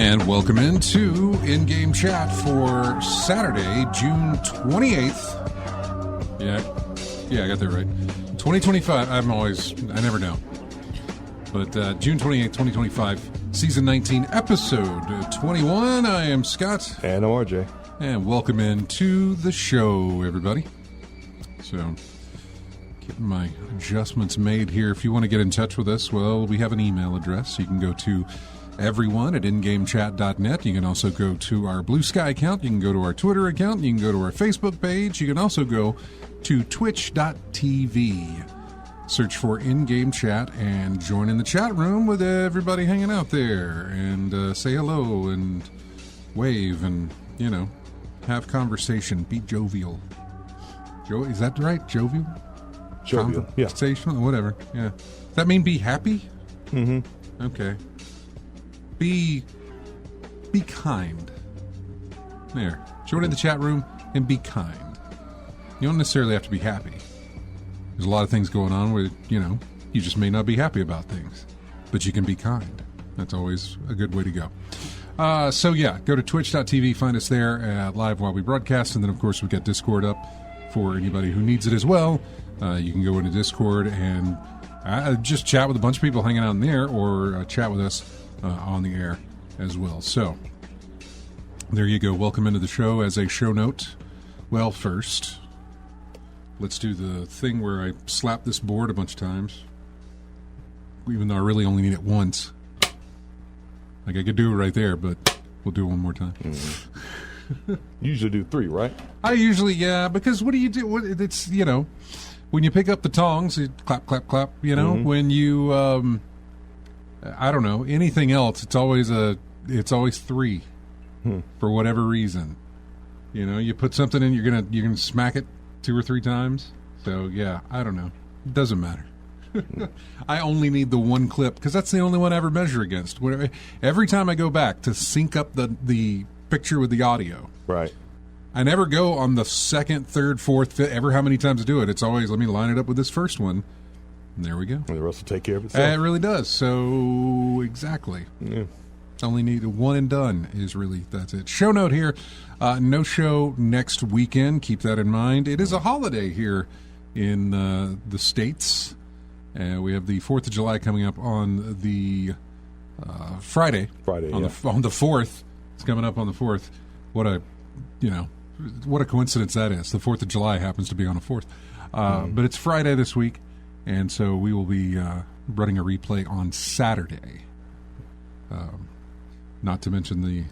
And welcome into In-Game Chat for Saturday, June 28th. Yeah, I got that right. 2025. I never know. But June 28th, 2025, Season 19, Episode 21. I am Scott. And I'm RJ. And welcome into the show, everybody. So, getting my adjustments made here. If you want to get in touch with us, well, we have an email address. You can go to everyone@ingamechat.net. You can also go to our Blue Sky account. You can go to our Twitter account. You can go to our Facebook page. You can also go to twitch.tv. Search for In-Game Chat and join in the chat room with everybody hanging out there. And say hello and wave and, have conversation. Be jovial. Is that right? Jovial? Jovial, yeah. Conversational? Whatever, yeah. Does that mean be happy? Mm-hmm. Okay. Be kind. There. Join in the chat room and be kind. You don't necessarily have to be happy. There's a lot of things going on where, you just may not be happy about things. But you can be kind. That's always a good way to go. Go to twitch.tv, find us there live while we broadcast. And then, of course, we've got Discord up for anybody who needs it as well. You can go into Discord and just chat with a bunch of people hanging out in there or chat with us on the air as well. So, there you go. Welcome into the show. As a show note, well, first, let's do the thing where I slap this board a bunch of times, even though I really only need it once. Like, I could do it right there, but we'll do it one more time. Mm-hmm. You usually do 3, right? I usually, yeah, because what do you do? It's, when you pick up the tongs, you clap, clap, clap, Mm-hmm. When you, I don't know, anything else, it's always 3 for whatever reason. You put something in, you're gonna smack it 2 or 3 times. So, yeah, I don't know. It doesn't matter. I only need the one clip because that's the only one I ever measure against. Every time I go back to sync up the picture with the audio, right? I never go on the second, third, fourth, fifth, ever how many times I do it. It's always, let me line it up with this first one. And there we go. And the rest will take care of itself. It really does. So, exactly. Yeah. Only need one and done that's it. Show note here. No show next weekend. Keep that in mind. It is a holiday here in the States. We have the 4th of July coming up on the Friday. On the 4th. It's coming up on the 4th. What a coincidence that is. The 4th of July happens to be on the 4th. But it's Friday this week, and so we will be running a replay on Saturday. Not to mention the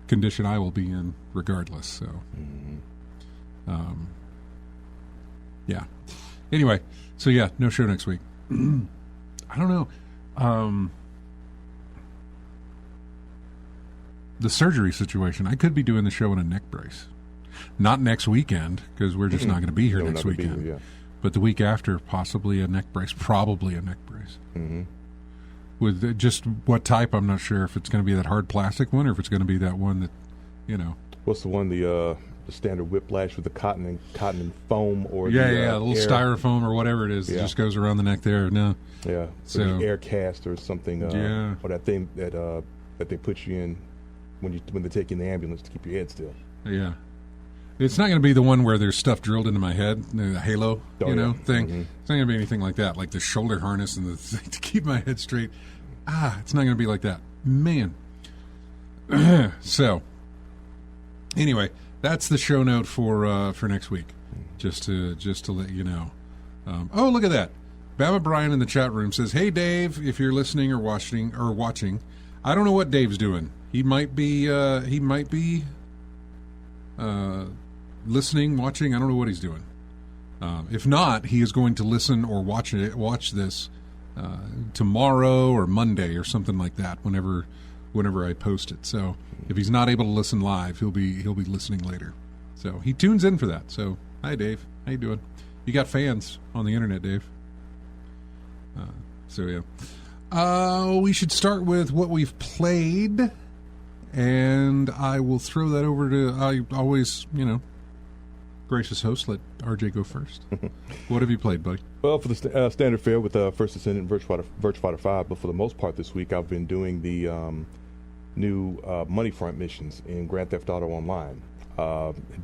condition I will be in regardless. So, yeah. Anyway, so yeah, no show next week. I don't know. The surgery situation, I could be doing the show in a neck brace. Not next weekend, because we're just not going to be here next weekend. Here, yeah. But the week after, possibly a neck brace. Probably a neck brace. Mm-hmm. With just what type, I'm not sure if it's going to be that hard plastic one or if it's going to be that one that, What's the one, the standard whiplash with the cotton and foam, or the little styrofoam or whatever it is. Yeah. It just goes around the neck there. No. Yeah. So air cast or something. Or that thing that they put you in when they take you in the ambulance to keep your head still. Yeah. It's not going to be the one where there's stuff drilled into my head, the halo, thing. Mm-hmm. It's not going to be anything like that, like the shoulder harness and the thing to keep my head straight. It's not going to be like that, man. So, anyway, that's the show note for next week. Just to let you know. Oh, look at that! Bama Brian in the chat room says, "Hey Dave, if you're listening or watching, I don't know what Dave's doing. He might be listening, watching. I don't know what he's doing. If not, he is going to listen or watch this tomorrow or Monday or something like that. Whenever I post it. So if he's not able to listen live, he'll be listening later. So he tunes in for that. So hi Dave, how you doing? You got fans on the internet, Dave. So yeah, we should start with what we've played. And I will throw that over to, I always, gracious host, let RJ go first. What have you played, buddy? Well, for the standard fare with First Ascendant and Virtua Fighter 5, but for the most part this week I've been doing the new money front missions in Grand Theft Auto Online.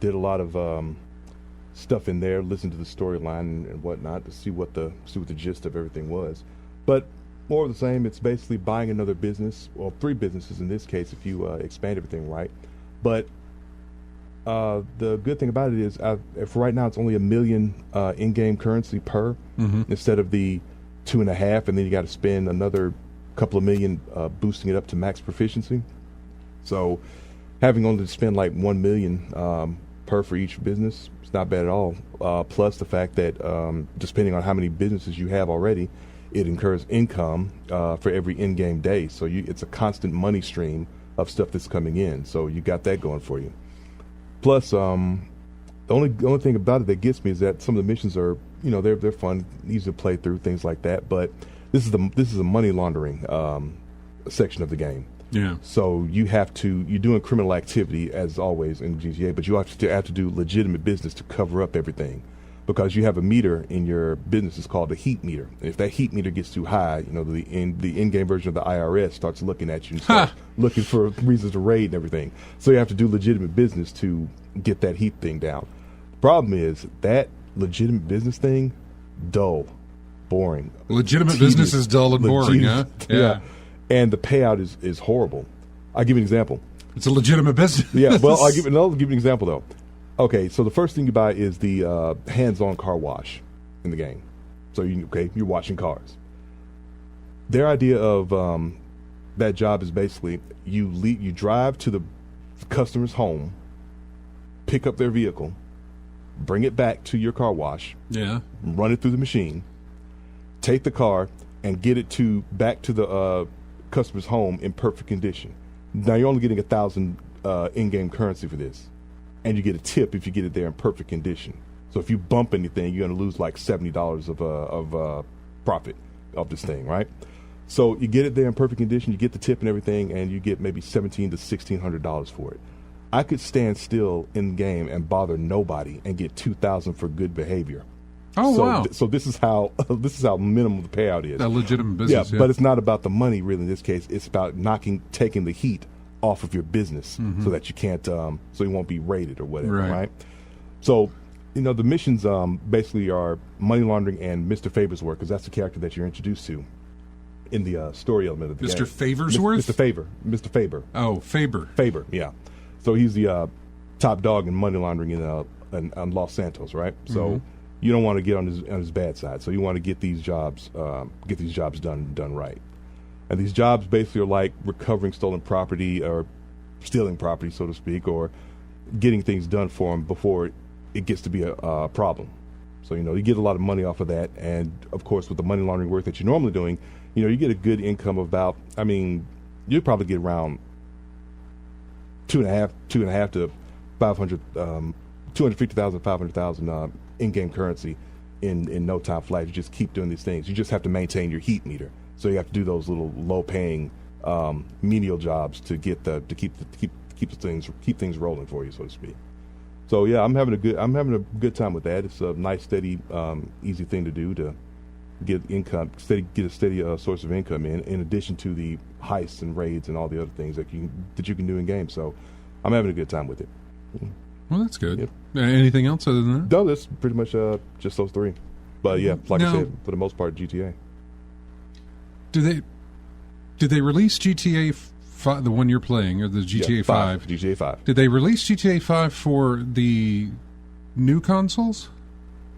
Did a lot of stuff in there, listened to the storyline and whatnot to see what the gist of everything was. But more of the same. It's basically buying another business, well, 3 businesses in this case if you expand everything right. But the good thing about it is, for right now, it's only $1 million in-game currency per, instead of the 2.5, and then you got to spend another couple of million boosting it up to max proficiency. So having only to spend like $1 million per for each business, it's not bad at all. Plus the fact that depending on how many businesses you have already, it incurs income for every in-game day. So it's a constant money stream of stuff that's coming in. So you got that going for you. Plus, the only thing about it that gets me is that some of the missions are, they're fun, easy to play through, things like that. But this is a money laundering section of the game. Yeah. So you're doing criminal activity as always in GTA, but you have to do legitimate business to cover up everything, because you have a meter in your business. It's called the heat meter. And if that heat meter gets too high, the in-game version of the IRS starts looking at you and starts looking for reasons to raid and everything. So you have to do legitimate business to get that heat thing down. Problem is that legitimate business thing, dull, boring. Legitimate business is dull and boring, huh? Yeah. And the payout is horrible. I'll give you an example. It's a legitimate business. Yeah, well, I'll give you an example, though. Okay, so the first thing you buy is the hands-on car wash in the game. So you're washing cars. Their idea of that job is basically you drive to the customer's home, pick up their vehicle, bring it back to your car wash, run it through the machine, take the car, and get it back to the customer's home in perfect condition. Now you're only getting 1,000 in-game currency for this. And you get a tip if you get it there in perfect condition. So if you bump anything, you're going to lose like $70 of profit of this thing, right? So you get it there in perfect condition, you get the tip and everything, and you get maybe $1,700 to $1,600 for it. I could stand still in the game and bother nobody and get $2,000 for good behavior. Oh, wow! So this is how minimal the payout is. A legitimate business, yeah. But it's not about the money, really. In this case, it's about taking the heat off of your business, so that you can't, so you won't be raided or whatever, right? So, the missions basically are money laundering and Mr. Favor'sworth, because that's the character that you're introduced to in the story element of the game. Mr. Favor'sworth? Mr. Faber. Oh, Faber. Faber, yeah. So he's the top dog in money laundering in Los Santos, right? So you don't want to get on his bad side. So you want to get these jobs done right. And these jobs basically are like recovering stolen property or stealing property, so to speak, or getting things done for them before it gets to be a problem. So, you get a lot of money off of that. And, of course, with the money laundering work that you're normally doing, you get a good income of about, you'll probably get around 2.5 to 500, 250,000, 500,000 in-game currency in no time flat. You just keep doing these things. You just have to maintain your heat meter. So you have to do those little low-paying menial jobs to keep things rolling for you, so to speak. So yeah, I'm having a good time with that. It's a nice, steady, easy thing to do to get a steady source of income in addition to the heists and raids and all the other things that you can do in games. So I'm having a good time with it. Well, that's good. Yep. Anything else other than that? No, that's pretty much just those 3. But yeah, like I said, for the most part, GTA. Did they release GTA 5, the one you're playing, or the GTA 5? GTA 5. Did they release GTA 5 for the new consoles?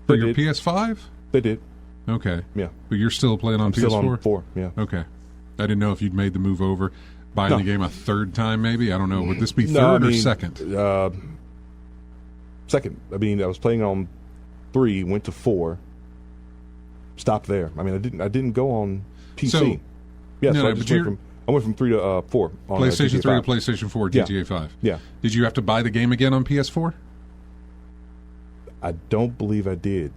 For your PS5? They did. Okay. Yeah. But you're still playing on PS4? Still on 4, yeah. Okay. I didn't know if you'd made the move over, buying the game a third time maybe. I don't know. Would this be third or second? Second. I was playing on 3, went to 4, stopped there. I didn't go on PC. So I went from 3 to 4 on PlayStation 3 to 5. PlayStation 4, GTA 5. Yeah. Did you have to buy the game again on PS4? I don't believe I did.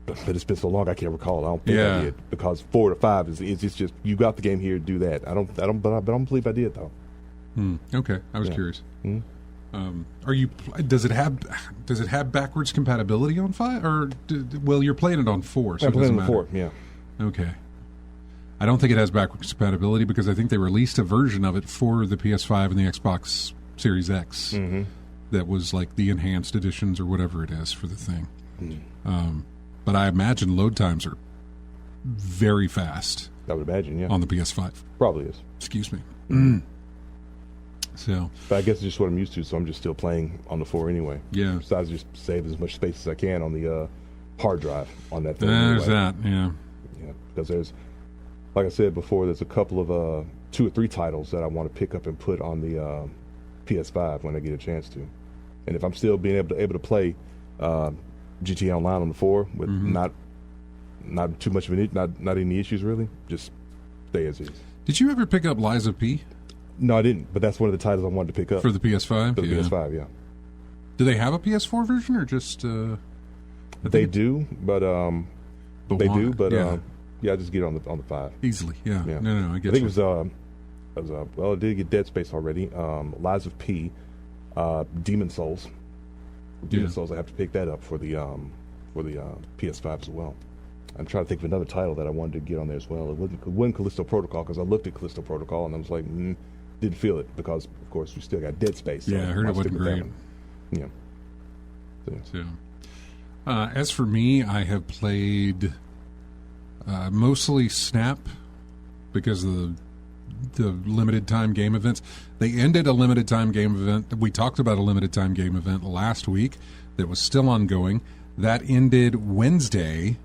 But it's been so long I can't recall. I don't think I did, because 4 to 5 is just you got the game here, do that. I don't believe I did though. Okay, I was curious. Mm-hmm. Does it have backwards compatibility on 5, or you're playing it on 4? So I'm playing on 4. Yeah. Okay. I don't think it has backwards compatibility because I think they released a version of it for the PS5 and the Xbox Series X that was like the enhanced editions or whatever it is for the thing. But I imagine load times are very fast. I would imagine, yeah. On the PS5. Probably is. Excuse me. So, but I guess it's just what I'm used to, so I'm just still playing on the 4 anyway. Yeah. Besides just save as much space as I can on the hard drive on that thing. There's anyway. that, yeah. Yeah, because there's, like I said before, there's a couple of 2 or 3 titles that I want to pick up and put on the PS5 when I get a chance to. And if I'm still being able to play GTA Online on the 4 with not too much of not any issues really, just stay as is. Did you ever pick up Lies of P? No, I didn't, but that's one of the titles I wanted to pick up. For the PS5? For the PS5, yeah. Do they have a PS4 version or just... They do, but yeah, I just get it on the 5. Easily, yeah. No, I get I think it was I did get Dead Space already, Lies of P, Demon Souls. Demon Souls, I have to pick that up for the PS5 as well. I'm trying to think of another title that I wanted to get on there as well. It wasn't Callisto Protocol because I looked at Callisto Protocol and I was like, didn't feel it because, of course, we still got Dead Space. So I heard it wasn't great. Yeah. So, as for me, I have played mostly Snap because of the limited time game events. They ended a limited time game event. We talked about a limited time game event last week that was still ongoing. That ended Wednesday,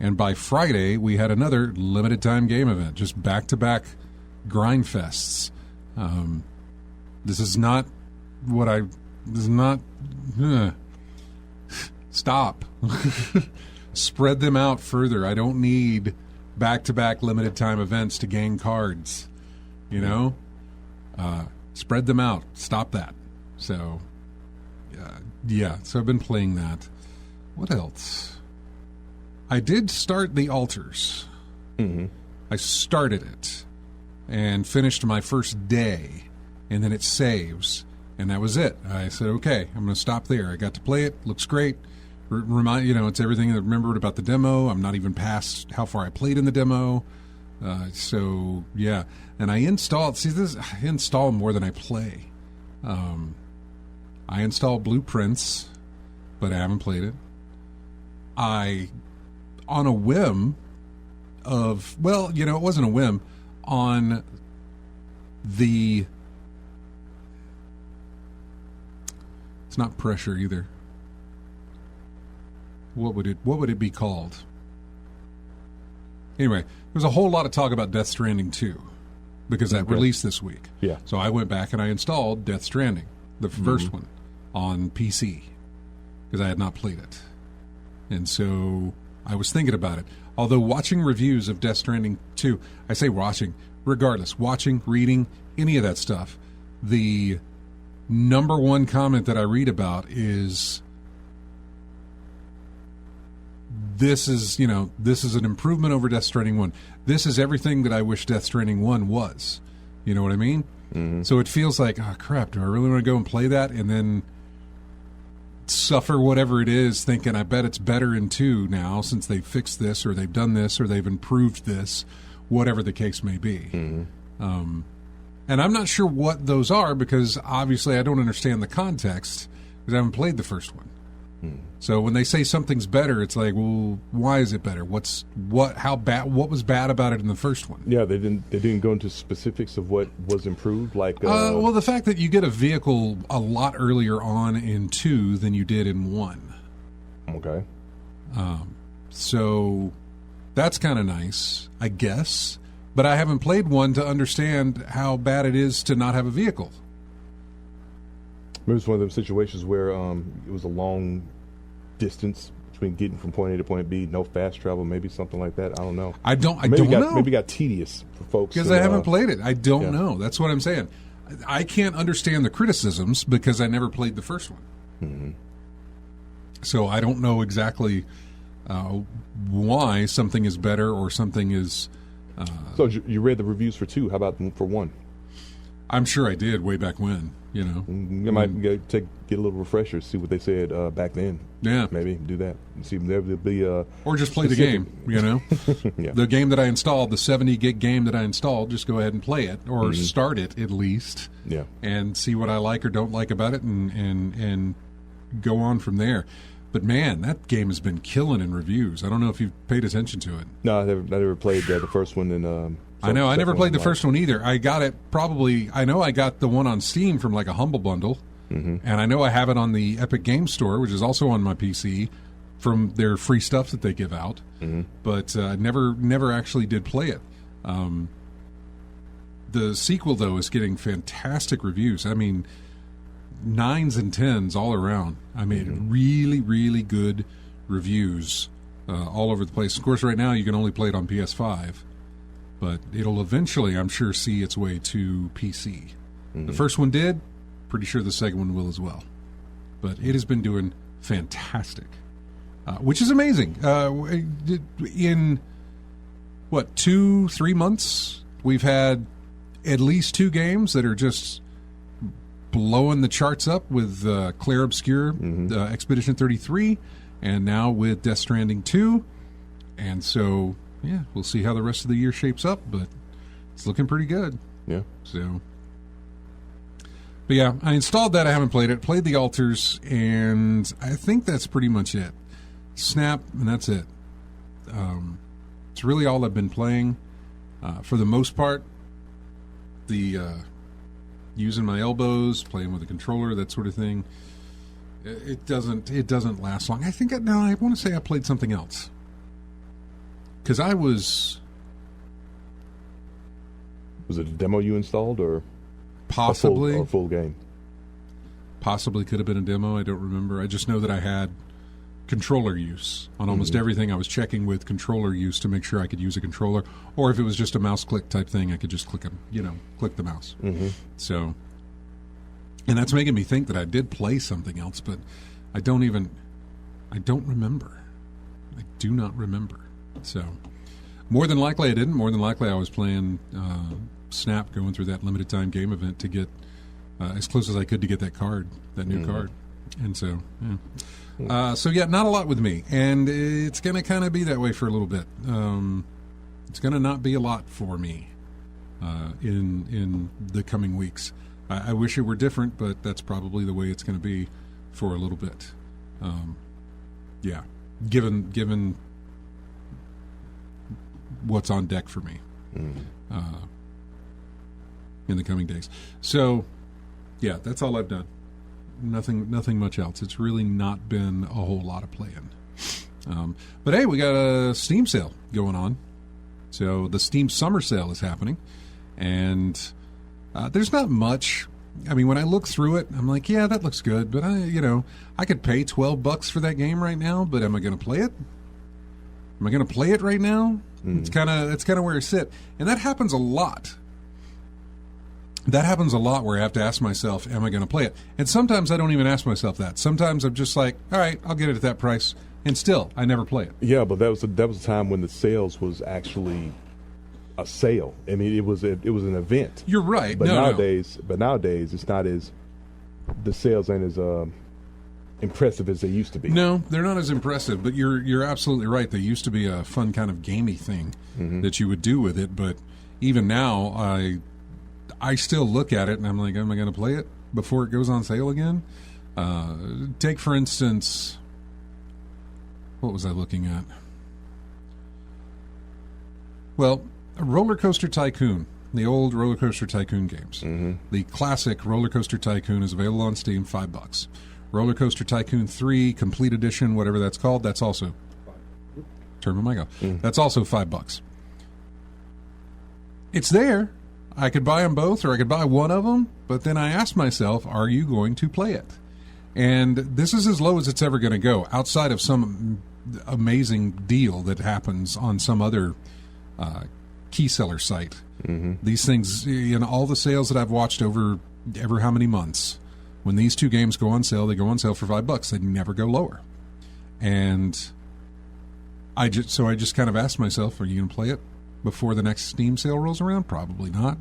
and by Friday we had another limited time game event, just back-to-back grind fests. This is not what I... This is not... Stop. Spread them out further. I don't need back-to-back limited time events to gain cards. You know? Spread them out. Stop that. So, so I've been playing that. What else? I did start the Altars. I started it and finished my first day, and then it saves, and that was it. I said, okay, I'm going to stop there. I got to play it. Looks great. It's everything I remembered about the demo. I'm not even past how far I played in the demo. So, yeah. And I installed... I install more than I play. I installed Blueprints, but I haven't played it. On a whim of... Well, it wasn't a whim. On the... It's not pressure either. What would it be called? Anyway, there's a whole lot of talk about Death Stranding 2 because that released this week. Yeah. So I went back and I installed Death Stranding, the first one, on PC because I had not played it. And so I was thinking about it. Although watching reviews of Death Stranding 2, I say watching, regardless, watching, reading, any of that stuff, the number one comment that I read about is... This is an improvement over Death Stranding 1. This is everything that I wish Death Stranding 1 was. You know what I mean? So it feels like, oh, crap, do I really want to go and play that and then suffer whatever it is thinking, I bet it's better in 2 now since they've fixed this or they've done this or they've improved this, whatever the case may be. And I'm not sure what those are because obviously I don't understand the context because I haven't played the first one. So when they say something's better, it's like, well, why is it better? What was bad about it in the first one? Yeah, they didn't go into specifics of what was improved, like well, the fact that you get a vehicle a lot earlier on in 2 than you did in 1. Okay. So that's kind of nice, I guess. But I haven't played 1 to understand how bad it is to not have a vehicle. Maybe it's one of those situations where it was a long distance between getting from point A to point B, no fast travel, maybe something like that. I don't know. I don't know. Maybe it got tedious for folks. Because I haven't played it. I don't know. That's what I'm saying. I can't understand the criticisms because I never played the first one. So I don't know exactly why something is better or something is... So you read the reviews for 2. How about for 1? Mm-hmm. I'm sure I did way back when. You know, You might get a little refresher, see what they said back then. Yeah. Maybe do that and see if there'll be or just play the game. You know, Yeah. the game that I installed, the 70 gig game that I installed. Just go ahead and play it, or start it at least. Yeah. And see what I like or don't like about it, and go on from there. But man, that game has been killing in reviews. I don't know if you've paid attention to it. No, I never played the first one. And I know I never played the first one either. I got it I know I got the one on Steam from like a Humble Bundle, and I know I have it on the Epic Game Store, which is also on my PC, from their free stuff that they give out. But never actually did play it. The sequel though is getting fantastic reviews. I mean, 9s and 10s all around. I mean, really, really good reviews all over the place. Of course, right now you can only play it on PS5, but it'll eventually, I'm sure, see its way to PC. The first one did. Pretty sure the second one will as well. But it has been doing fantastic, which is amazing. In, 2-3 months, we've had at least 2 games that are just blowing the charts up with Claire Obscure, Expedition 33, and now with Death Stranding 2. And so, yeah, we'll see how the rest of the year shapes up, but it's looking pretty good. Yeah. So, but yeah, I installed that. I haven't played it. Played the Altars, and I think that's pretty much it. Snap, and that's it. It's really all I've been playing. For the most part, using my elbows, playing with a controller, that sort of thing. It doesn't last long. I think I want to say I played something else, because was it a demo you installed or possibly a full game? Possibly could have been a demo. I don't remember. I just know that I had controller use on almost everything. I was checking with controller use to make sure I could use a controller, or if it was just a mouse click type thing, I could just click the mouse. So, and that's making me think that I did play something else, but I don't remember. I do not remember. So, more than likely I didn't. More than likely I was playing Snap, going through that limited time game event to get as close as I could to get that new card. And so, yeah. Not a lot with me, and it's going to kind of be that way for a little bit. It's going to not be a lot for me in the coming weeks. I wish it were different, but that's probably the way it's going to be for a little bit. Yeah, given what's on deck for me in the coming days. So, yeah, that's all I've done. Nothing much else. It's really not been a whole lot of playing. But hey, we got a Steam sale going on. So the Steam Summer Sale is happening. And there's not much. I mean, when I look through it, I'm like, yeah, that looks good. But I could pay $12 for that game right now. But am I going to play it? Am I going to play it right now? It's kind of where I sit. And that happens a lot. That happens a lot where I have to ask myself, am I going to play it? And sometimes I don't even ask myself that. Sometimes I'm just like, all right, I'll get it at that price. And still, I never play it. Yeah, but that was a time when the sales was actually a sale. I mean, it was an event. You're right. But nowadays, it's not as, the sales ain't as impressive as they used to be. No, they're not as impressive. But you're absolutely right. They used to be a fun kind of gamey thing that you would do with it. But even now, I still look at it and I'm like, am I going to play it before it goes on sale again? Take, for instance, what was I looking at? Well, Roller Coaster Tycoon, the old Roller Coaster Tycoon games. The classic Roller Coaster Tycoon is available on Steam, $5. Roller Coaster Tycoon 3, Complete Edition, whatever that's called, that's also... Turn my mic off. That's also $5. It's there. I could buy them both, or I could buy one of them, but then I asked myself, are you going to play it? And this is as low as it's ever going to go, outside of some amazing deal that happens on some other key seller site. These things, all the sales that I've watched over ever how many months, when these two games go on sale, they go on sale for $5. They never go lower. And I just kind of asked myself, are you going to play it before the next Steam sale rolls around? Probably not.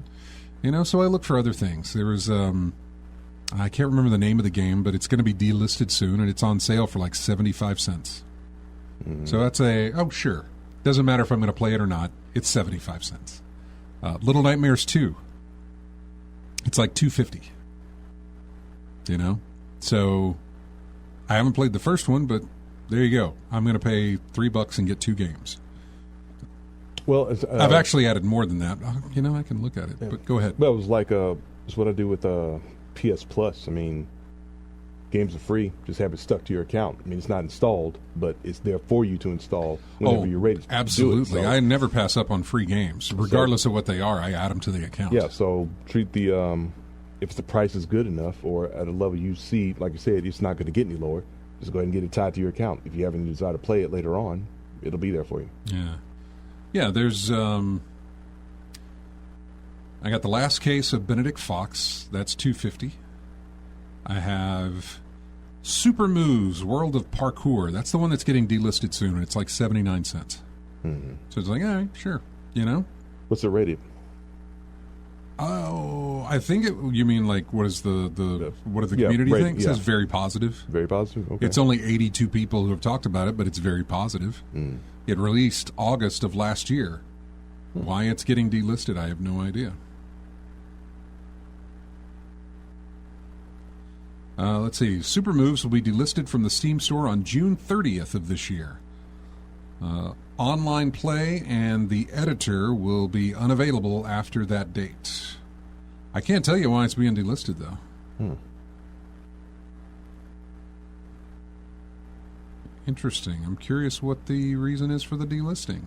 So I look for other things. There was, I can't remember the name of the game, but it's going to be delisted soon, and it's on sale for like 75 cents. So that's sure. Doesn't matter if I'm going to play it or not. It's 75 cents. Little Nightmares 2. It's like $2.50. So I haven't played the first one, but there you go. I'm going to pay $3 and get 2 games. Well, I've actually added more than that. I can look at it, but go ahead. Well, it was like it's what I do with PS Plus. I mean, games are free. Just have it stuck to your account. I mean, it's not installed, but it's there for you to install whenever you're ready. Absolutely. I never pass up on free games, regardless of what they are. I add them to the account. Yeah. So treat the if the price is good enough or at a level you see, like you said, it's not going to get any lower. Just go ahead and get it tied to your account. If you have any desire to play it later on, it'll be there for you. Yeah. Yeah, there's, I got the last case of Benedict Fox. That's $2.50. I have Super Moves, World of Parkour. That's the one that's getting delisted soon, and it's like 79 cents. Mm-hmm. So it's like, all right, sure, What's it rated? Oh, I think you mean like what is what did the community think? It says very positive. Very positive? Okay. It's only 82 people who have talked about it, but it's very positive. Mm. It released August of last year. Why it's getting delisted, I have no idea. Let's see. Super Moves will be delisted from the Steam store on June 30th of this year. Online play and the editor will be unavailable after that date. I can't tell you why it's being delisted, though. Interesting. I'm curious what the reason is for the delisting.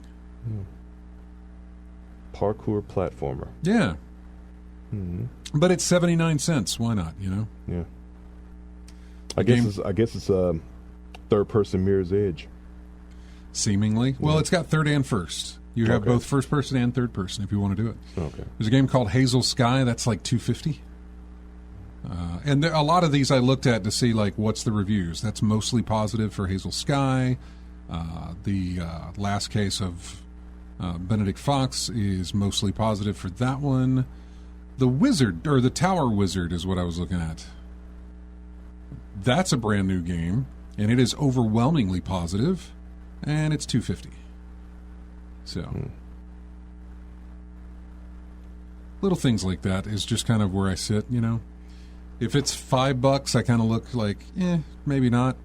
Parkour platformer. Yeah. But it's 79 cents. Why not, Yeah. I guess it's a third-person Mirror's Edge. Seemingly. Well, it's got third and first. You have both first person and third person if you want to do it. Okay. There's a game called Hazel Sky. That's like $2.50. And a lot of these I looked at to see like what's the reviews. That's mostly positive for Hazel Sky. The last case of Benedict Fox is mostly positive for that one. The Wizard, or the Tower Wizard is what I was looking at. That's a brand new game, and it is overwhelmingly positive, and it's $2.50. So, little things like that is just kind of where I sit, If it's $5, I kind of look like, maybe not.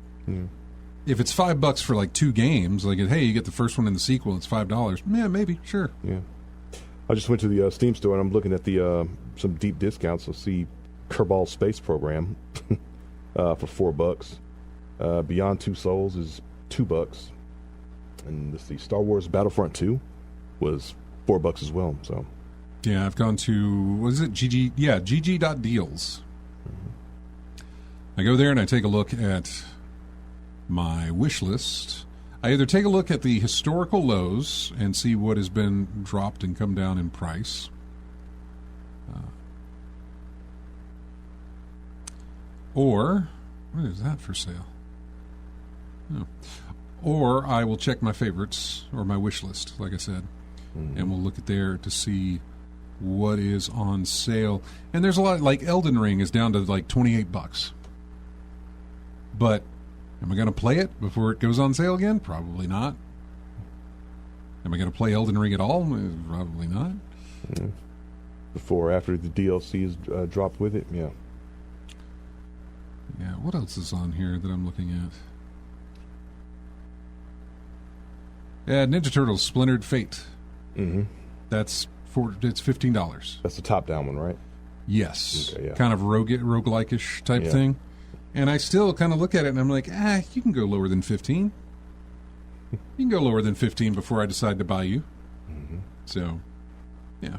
If it's $5 for like 2 games, like, hey, you get the first one and the sequel, it's $5. Yeah, maybe, sure. Yeah. I just went to the Steam store and I'm looking at the some deep discounts. I see Kerbal Space Program for $4. Beyond Two Souls is $2. And let's see, Star Wars Battlefront 2 was $4 as well. So, yeah, I've gone to, what is it? GG.deals. I go there and I take a look at my wish list. I either take a look at the historical lows and see what has been dropped and come down in price. Or, what is that for sale? Oh. Or I will check my favorites or my wish list, like I said, and we'll look at there to see what is on sale. And there's a lot, like Elden Ring is down to like $28. But am I going to play it before it goes on sale again? Probably not. Am I going to play Elden Ring at all? Probably not. Before or after the DLC is dropped with it? Yeah. Yeah, what else is on here that I'm looking at? Yeah, Ninja Turtles Splintered Fate. It's $15. That's the top-down one, right? Yes. Okay, yeah. Kind of roguelike-ish type thing. And I still kind of look at it and I'm like, you can go lower than 15. You can go lower than 15 before I decide to buy you. So, yeah.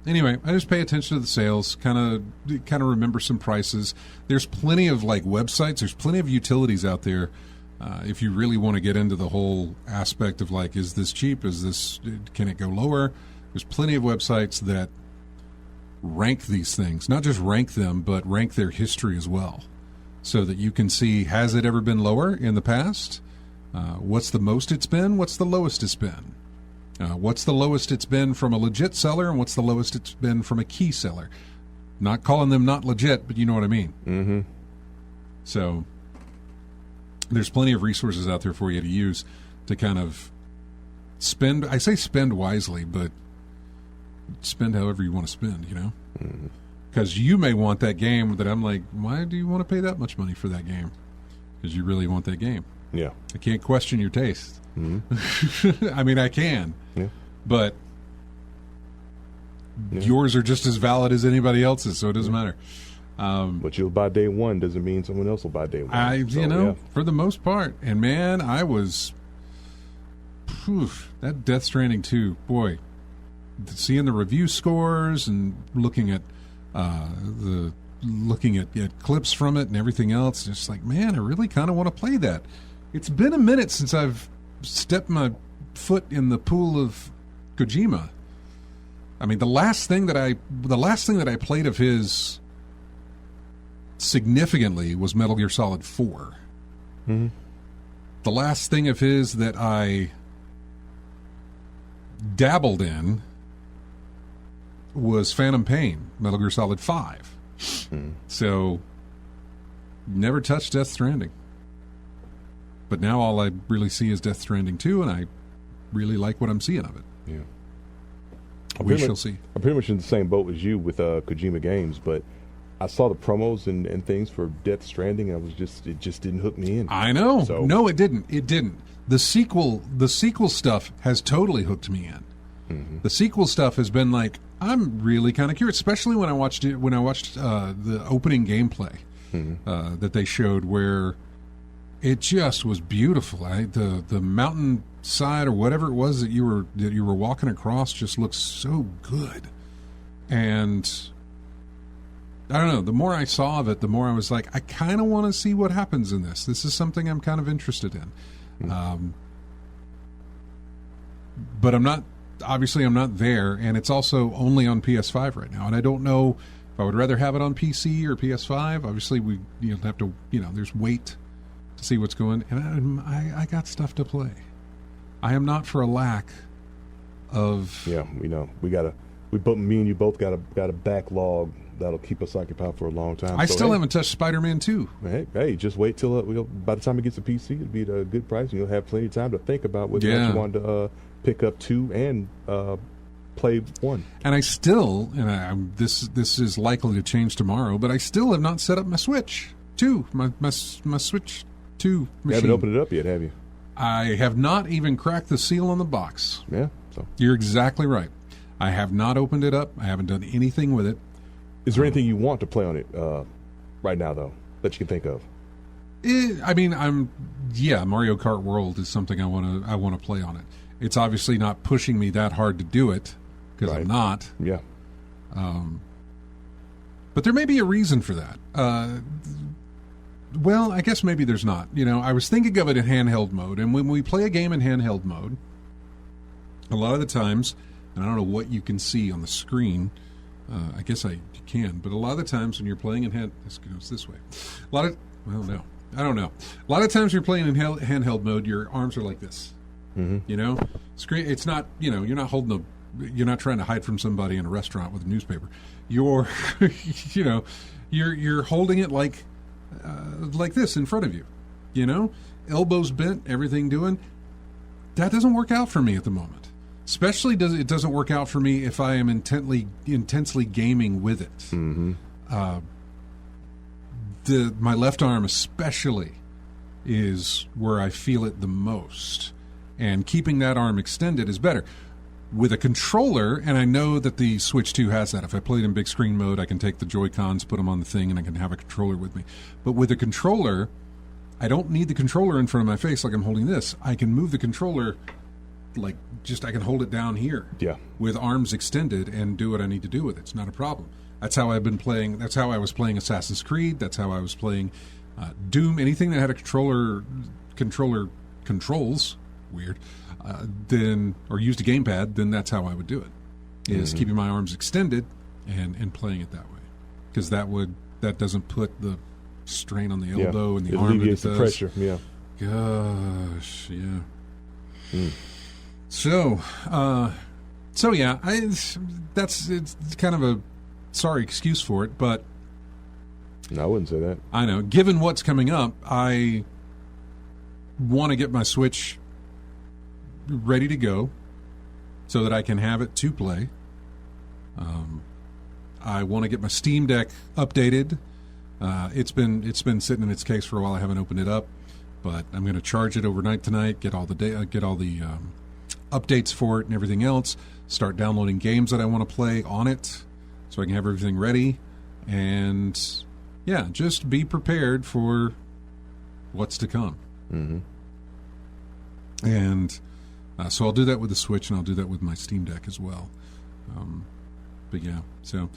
Anyway, I just pay attention to the sales, kind of remember some prices. There's plenty of like websites, there's plenty of utilities out there. If you really want to get into the whole aspect of like, is this cheap? Can it go lower? There's plenty of websites that rank these things, not just rank them, but rank their history as well, so that you can see, has it ever been lower in the past? What's the most it's been? What's the lowest it's been? What's the lowest it's been from a legit seller, and what's the lowest it's been from a key seller? Not calling them not legit, but you know what I mean. Mm-hmm. So there's plenty of resources out there for you to use to kind of spend. I say spend wisely, but spend however you want to spend, you know? Because you may want that game that I'm like, why do you want to pay that much money for that game? Because you really want that game. Yeah. I can't question your taste. Mm-hmm. I mean, I can. Yeah. But yours are just as valid as anybody else's, so it doesn't matter. What you'll buy day one doesn't mean someone else will buy day one. For the most part. And, man, I was... that Death Stranding 2, boy... Seeing the review scores and looking at clips from it and everything else, just like, man, I really kind of want to play that. It's been a minute since I've stepped my foot in the pool of Kojima. I mean, the last thing that I played of his significantly was Metal Gear Solid 4. Mm-hmm. The last thing of his that I dabbled in was Phantom Pain, Metal Gear Solid 5. So, never touched Death Stranding. But now all I really see is Death Stranding 2, and I really like what I'm seeing of it. Yeah. We shall see. I'm pretty much in the same boat as you with Kojima games, but I saw the promos and things for Death Stranding, and it just didn't hook me in. I know. So. No, it didn't. It didn't. The sequel stuff has totally hooked me in. Mm-hmm. The sequel stuff has been like, I'm really kind of curious, especially when I watched the opening gameplay that they showed, where it just was beautiful. The mountain side or whatever it was that you were walking across just looks so good. And I don't know, the more I saw of it, the more I was like, I kind of want to see what happens in this. This is something I'm kind of interested in. But I'm not there, and it's also only on PS5 right now, and I don't know if I would rather have it on PC or PS5. Obviously, we have to, there's wait to see what's going, and I got stuff to play. I am not for a lack of... Yeah, me and you both got a backlog that'll keep us occupied for a long time. I still haven't touched Spider-Man 2. Hey, just wait till by the time it gets to PC, it'll be at a good price, and you'll have plenty of time to think about whether or not you want to pick up 2 and play 1. And I still, this is likely to change tomorrow, but I still have not set up my Switch 2, my Switch 2 machine. You haven't opened it up yet, have you? I have not even cracked the seal on the box. Yeah. So you're exactly right. I have not opened it up. I haven't done anything with it. Is there anything you want to play on it right now, though, that you can think of? Mario Kart World is something I want to play on it. It's obviously not pushing me that hard to do it, because I'm not. Yeah. But there may be a reason for that. Well, I guess maybe there's not. I was thinking of it in handheld mode, and when we play a game in handheld mode, a lot of the times, and I don't know what you can see on the screen, I guess you can, but a lot of the times when you're playing in this goes this way. I don't know. A lot of times when you're playing in handheld mode, your arms are like this. Mm-hmm. Screen. It's not. You're not holding you're not trying to hide from somebody in a restaurant with a newspaper. You're, you're holding it like this in front of you. Elbows bent, everything doing. That doesn't work out for me at the moment. Especially it doesn't work out for me if I am intensely gaming with it. Mm-hmm. My left arm especially is where I feel it the most. And keeping that arm extended is better. With a controller, and I know that the Switch 2 has that. If I played in big screen mode, I can take the Joy-Cons, put them on the thing, and I can have a controller with me. But with a controller, I don't need the controller in front of my face like I'm holding this. I can move the controller, I can hold it down here. Yeah. With arms extended and do what I need to do with it. It's not a problem. That's how I've been playing. That's how I was playing Assassin's Creed. That's how I was playing Doom. Anything that had a controller controls, weird, or used a gamepad, then that's how I would do it. Is keeping my arms extended and playing it that way, because that doesn't put the strain on the elbow and the arm. Alleviates the pressure. Yeah. Gosh, yeah. So yeah, it's kind of a sorry excuse for it, but No, I wouldn't say that. I know. Given what's coming up, I want to get my Switch ready to go so that I can have it to play. I want to get my Steam Deck updated. It's been sitting in its case for a while. I haven't opened it up, but I'm going to charge it overnight tonight. Get all the updates for it and everything else. Start downloading games that I want to play on it, so I can have everything ready. And yeah, just be prepared for what's to come. Mm-hmm. And so I'll do that with the Switch, and I'll do that with my Steam Deck as well. But yeah, so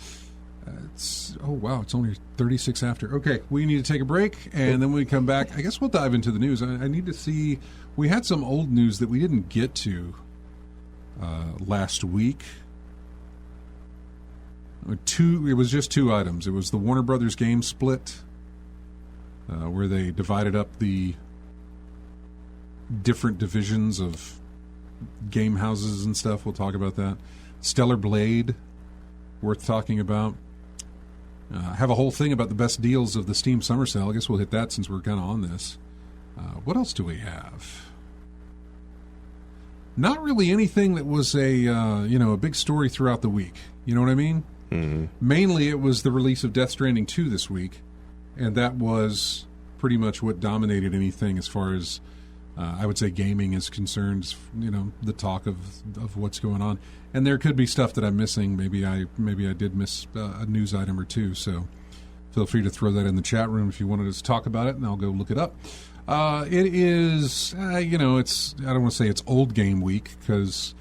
it's only 36 after. Okay, we need to take a break, and then when we come back, I guess we'll dive into the news. I need to see. We had some old news that we didn't get to last week. It was just two items. It was the Warner Brothers game split, where they divided up the different divisions of game houses and stuff. We'll talk about that. Stellar Blade, worth talking about. Have a whole thing about the best deals of the Steam Summer Sale. I guess we'll hit that since we're kind of on this. What else do we have? Not really anything that was a big story throughout the week. You know what I mean? Mm-hmm. Mainly it was the release of Death Stranding 2 this week, and that was pretty much what dominated anything as far as I would say gaming is concerned. The talk of what's going on, and there could be stuff that I'm missing. Maybe I did miss a news item or two. So feel free to throw that in the chat room if you wanted us to talk about it, and I'll go look it up. It is it's I don't want to say it's old game week because,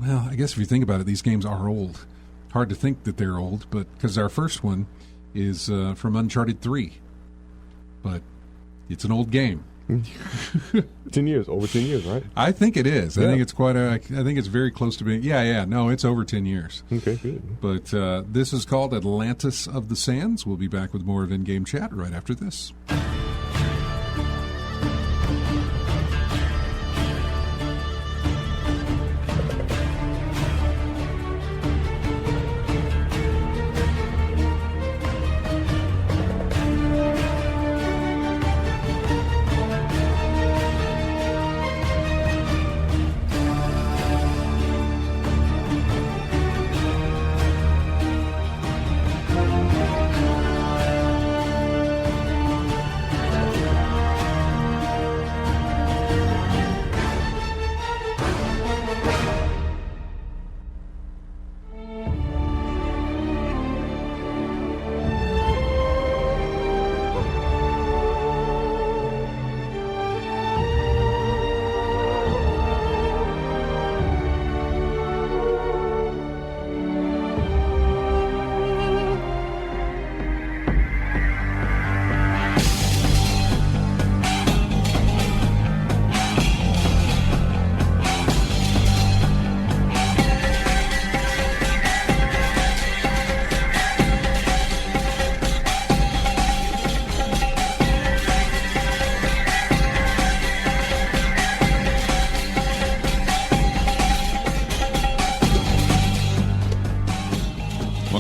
well, I guess if you think about it, these games are old. Hard to think that they're old, but because our first one is from Uncharted 3, but it's an old game. 10 years, over 10 years, right? I think it is. Yeah. I think it's I think it's very close to being. Yeah. No, it's over 10 years. Okay, good. But this is called Atlantis of the Sands. We'll be back with more of In-Game Chat right after this.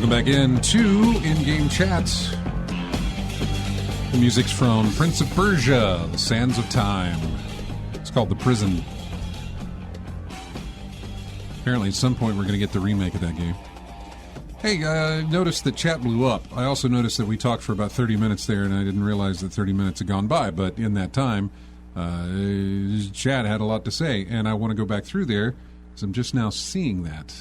Back into In-Game Chats. The music's from Prince of Persia, The Sands of Time. It's called The Prison. Apparently at some point we're going to get the remake of that game. Hey, I noticed that chat blew up. I also noticed that we talked for about 30 minutes there, and I didn't realize that 30 minutes had gone by. But in that time, chat had a lot to say, and I want to go back through there, because I'm just now seeing that.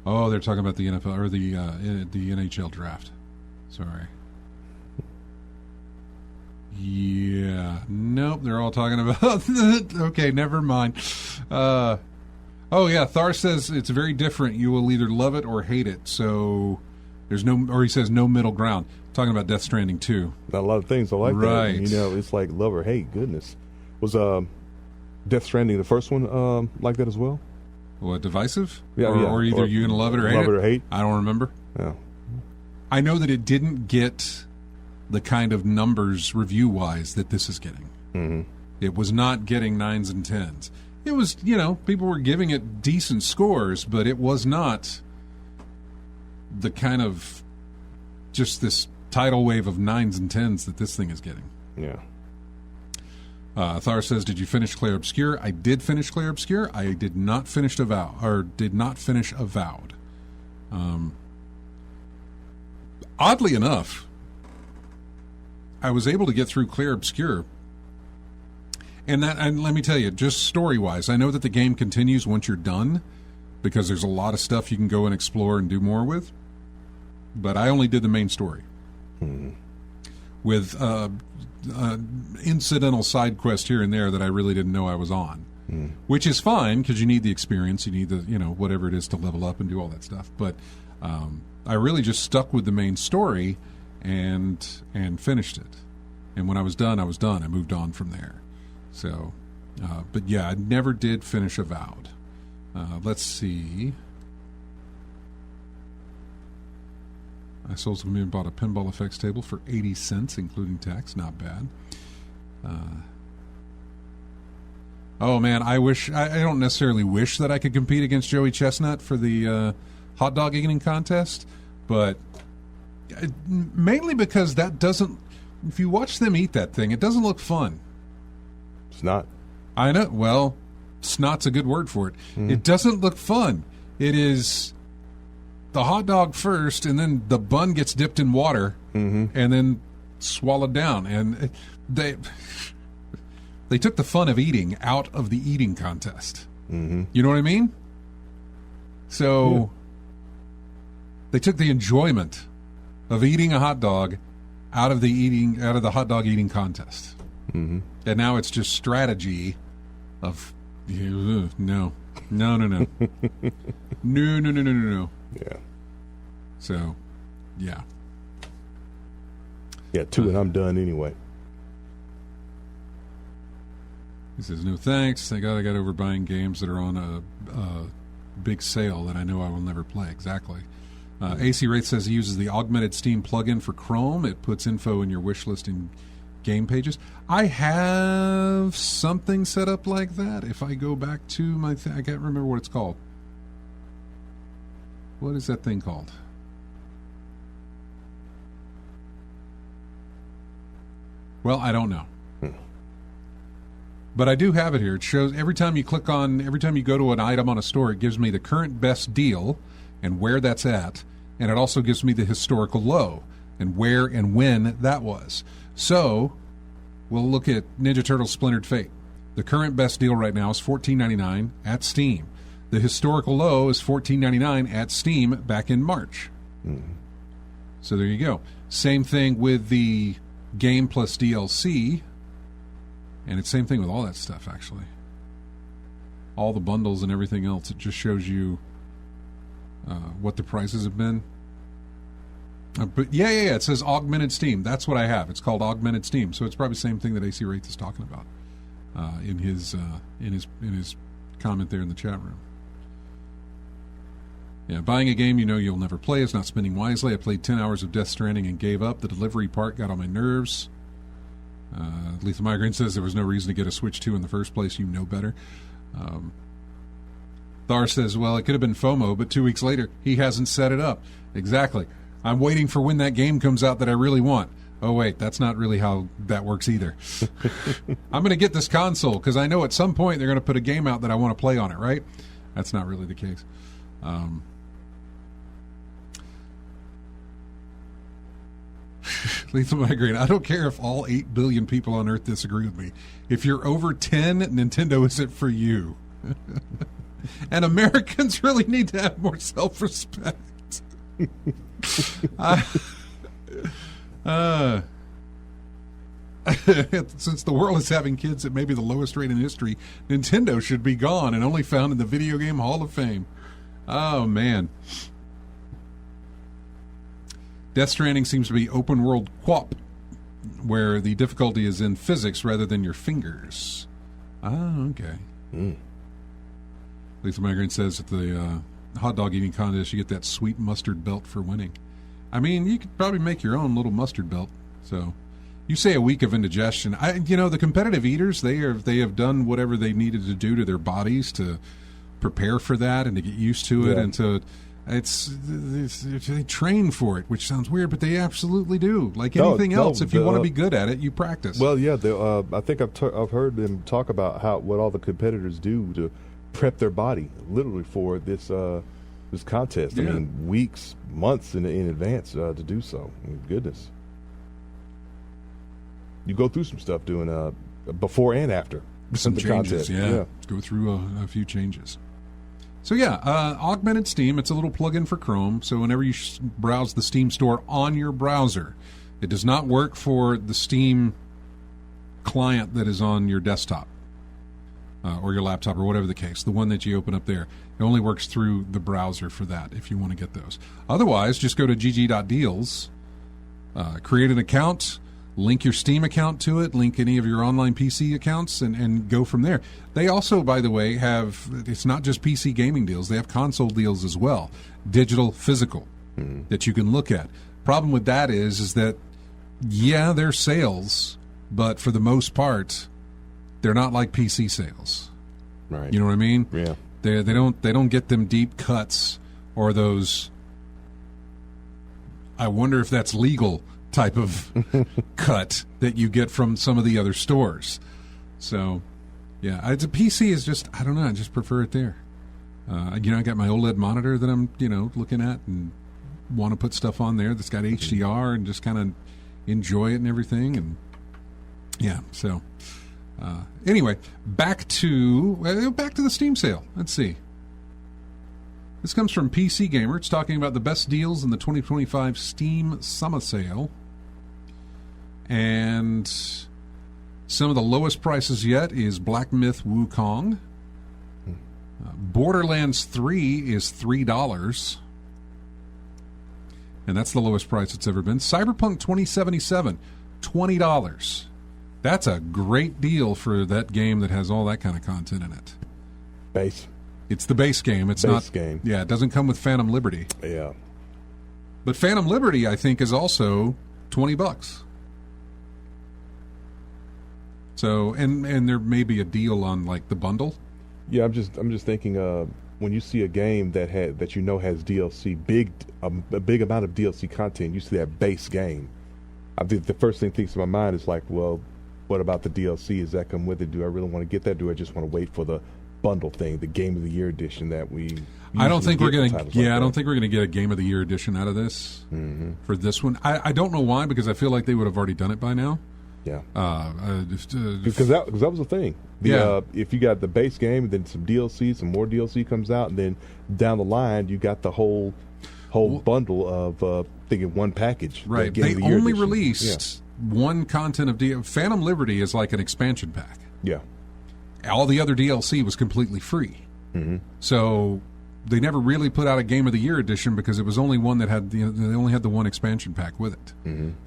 Oh, they're talking about the NFL or the NHL draft. Sorry. Yeah. Nope. They're all talking about. Okay, never mind. Oh yeah. Thar says it's very different. You will either love it or hate it. So there's no, or he says no middle ground. Talking about Death Stranding 2. Not a lot of things I like right. that. It's like love or hate. Goodness. Was Death Stranding the first one like that as well? What, divisive? Yeah, or either you're going to love it or hate it? Love it or hate? I don't remember. Yeah. I know that it didn't get the kind of numbers review-wise that this is getting. Mm-hmm. It was not getting 9s and 10s. It was, people were giving it decent scores, but it was not the kind of just this tidal wave of 9s and 10s that this thing is getting. Yeah. Thar says, "Did you finish Clair Obscur?" I did finish Clair Obscur. I did not finish Avowed. Oddly enough, I was able to get through Clair Obscur, and let me tell you, just story-wise, I know that the game continues once you're done, because there's a lot of stuff you can go and explore and do more with. But I only did the main story. With incidental side quest here and there that I really didn't know I was on, which is fine because you need the experience, you need the whatever it is to level up and do all that stuff. But I really just stuck with the main story and finished it. And when I was done, I was done. I moved on from there. So, but yeah, I never did finish Avowed. Let's see. I sold some and bought a pinball effects table for 80 cents, including tax. Not bad. Oh, man, I don't necessarily wish that I could compete against Joey Chestnut for the hot dog eating contest, but mainly because that doesn't, if you watch them eat that thing, it doesn't look fun. It's not. I know. Well, snot's a good word for it. It doesn't look fun. It is the hot dog first, and then the bun gets dipped in water, and then swallowed down. And they took the fun of eating out of the eating contest. You know what I mean? So they took the enjoyment of eating a hot dog out of the hot dog eating contest. And now it's just strategy of no. No. No. Yeah. So, yeah. Yeah, 2 and I'm done anyway. He says, "No thanks. I got over buying games that are on a big sale that I know I will never play." Exactly. AC Wraith says he uses the augmented Steam plugin for Chrome. It puts info in your wish list in game pages. I have something set up like that. If I go back to my I can't remember what it's called. What is that thing called? Well, I don't know. But I do have it here. It shows every time you go to an item on a store, it gives me the current best deal and where that's at. And it also gives me the historical low and where and when that was. So we'll look at Ninja Turtles Splintered Fate. The current best deal right now is $14.99 at Steam. The historical low is $14.99 at Steam back in March. So there you go. Same thing with the game plus DLC. And it's same thing with all that stuff, actually. All the bundles and everything else. It just shows you what the prices have been. But yeah. It says Augmented Steam. That's what I have. It's called Augmented Steam. So it's probably the same thing that AC Wraith is talking about in his comment there in the chat room. Yeah, buying a game you'll never play is not spending wisely. I played 10 hours of Death Stranding and gave up. The delivery part got on my nerves. Lethal Migraine says there was no reason to get a Switch 2 in the first place. You know better. Thar says, well, it could have been FOMO, but 2 weeks later, he hasn't set it up. Exactly. I'm waiting for when that game comes out that I really want. Oh, wait, that's not really how that works either. I'm going to get this console because I know at some point they're going to put a game out that I want to play on it, right? That's not really the case. Lethal Migraine. I don't care if all 8 billion people on Earth disagree with me. If you're over 10, Nintendo isn't for you. And Americans really need to have more self-respect. Since the world is having kids at maybe the lowest rate in history, Nintendo should be gone and only found in the Video Game Hall of Fame. Oh, man. Death Stranding seems to be open world QWOP, where the difficulty is in physics rather than your fingers. Ah, okay. Lethal Migraine says at the hot dog eating contest, you get that sweet mustard belt for winning. I mean, you could probably make your own little mustard belt. So, You say a week of indigestion. The competitive eaters, they have done whatever they needed to do to their bodies to prepare for that and to get used to it, and to they train for it, which sounds weird, but they absolutely do. Like anything else, if you want to be good at it, you practice. Well, yeah, I think I've heard them talk about what all the competitors do to prep their body, literally for this contest. Yeah. I mean, weeks, months in advance to do so. I mean, goodness, you go through some stuff doing before and after some the changes. contest. Yeah, go through a few changes. So yeah, augmented Steam, it's a little plugin for Chrome, so whenever you browse the Steam store on your browser, it does not work for the Steam client that is on your desktop or your laptop or whatever the case, the one that you open up there. It only works through the browser for that if you want to get those. Otherwise, just go to gg.deals, create an account, link your Steam account to it, link any of your online PC accounts, and go from there. They also, by the way, it's not just PC gaming deals, they have console deals as well, digital, physical, that you can look at. Problem with that is that, yeah, they're sales, but for the most part, they're not like PC sales. Right. You know what I mean? Yeah. They don't get them deep cuts or those, I wonder if that's legal type of cut that you get from some of the other stores. So, yeah, it's a PC is just, I don't know, I just prefer it there. I got my OLED monitor that I'm, looking at and want to put stuff on there that's got HDR and just kind of enjoy it and everything. And yeah, so anyway, back to the Steam sale. Let's see. This comes from PC Gamer. It's talking about the best deals in the 2025 Steam Summer Sale. And some of the lowest prices yet is Black Myth Wukong. Borderlands 3 is $3. And that's the lowest price it's ever been. Cyberpunk 2077, $20. That's a great deal for that game that has all that kind of content in it. Base. It's the base game. It's base game. Yeah, it doesn't come with Phantom Liberty. Yeah. But Phantom Liberty, I think, is also $20. So, and there may be a deal on like the bundle. Yeah, I'm just thinking when you see a game that has DLC, a big amount of DLC content, you see that base game. I think the first thing that thinks to my mind is like, well, what about the DLC? Does that come with it? Do I really want to get that? Do I just want to wait for the bundle thing, the Game of the Year edition that we? I don't think we're going to. Yeah, I don't think we're going to get a Game of the Year edition out of this for this one. I don't know why, because I feel like they would have already done it by now. Yeah, because that was the thing. If you got the base game and then some DLC, some more DLC comes out, and then down the line you got the whole bundle of thinking one package. Right. They only released one content of Phantom Liberty is like an expansion pack. Yeah. All the other DLC was completely free. Mm-hmm. So they never really put out a Game of the Year edition because it was only one that had they only had the one expansion pack with it,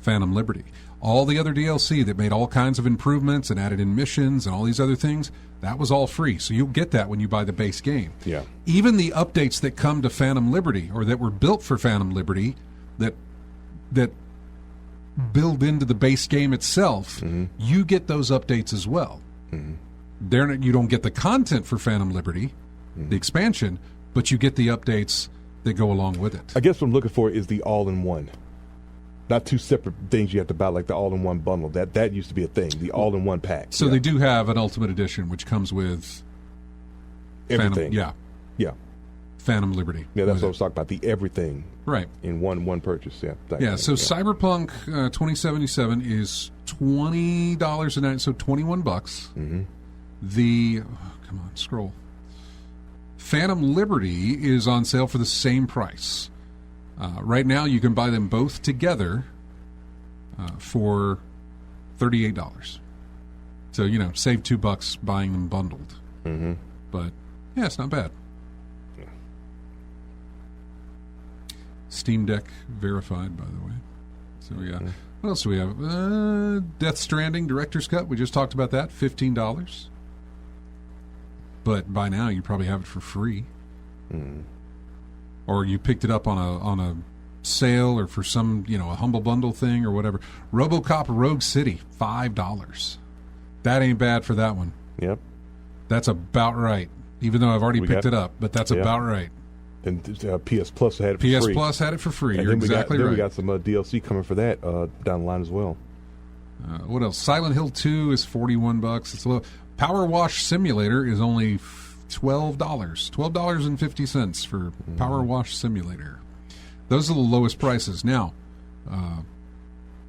Phantom Liberty. All the other DLC that made all kinds of improvements and added in missions and all these other things, that was all free. So you'll get that when you buy the base game. Yeah. Even the updates that come to Phantom Liberty or that were built for Phantom Liberty that build into the base game itself, you get those updates as well. You don't get the content for Phantom Liberty, the expansion, but you get the updates that go along with it. I guess what I'm looking for is the all-in-one. Not two separate things you have to buy, like the all-in-one bundle. That used to be a thing, the all-in-one pack. So they do have an Ultimate Edition, which comes with everything. Yeah. Phantom Liberty. Yeah, that's what I was talking about, the everything. Right. In one purchase, Cyberpunk 2077 is $20 a night, so $21. Come on, scroll. Phantom Liberty is on sale for the same price. Right now, you can buy them both together for $38. So, save $2 buying them bundled. But, yeah, it's not bad. Steam Deck verified, by the way. So, yeah. What else do we have? Death Stranding Director's Cut. We just talked about that. $15. But by now, you probably have it for free. Or you picked it up on a sale or for some, a Humble Bundle thing or whatever. RoboCop Rogue City, $5. That ain't bad for that one. Yep. That's about right. Even though I've already picked it up, but that's about right. And PS Plus had it for free. PS Plus had it for free. And You're exactly right. we got some DLC coming for that down the line as well. What else? Silent Hill 2 is $41. It's a little. Power Wash Simulator is only $12. $12.50 for Power Wash Simulator. Those are the lowest prices. Now,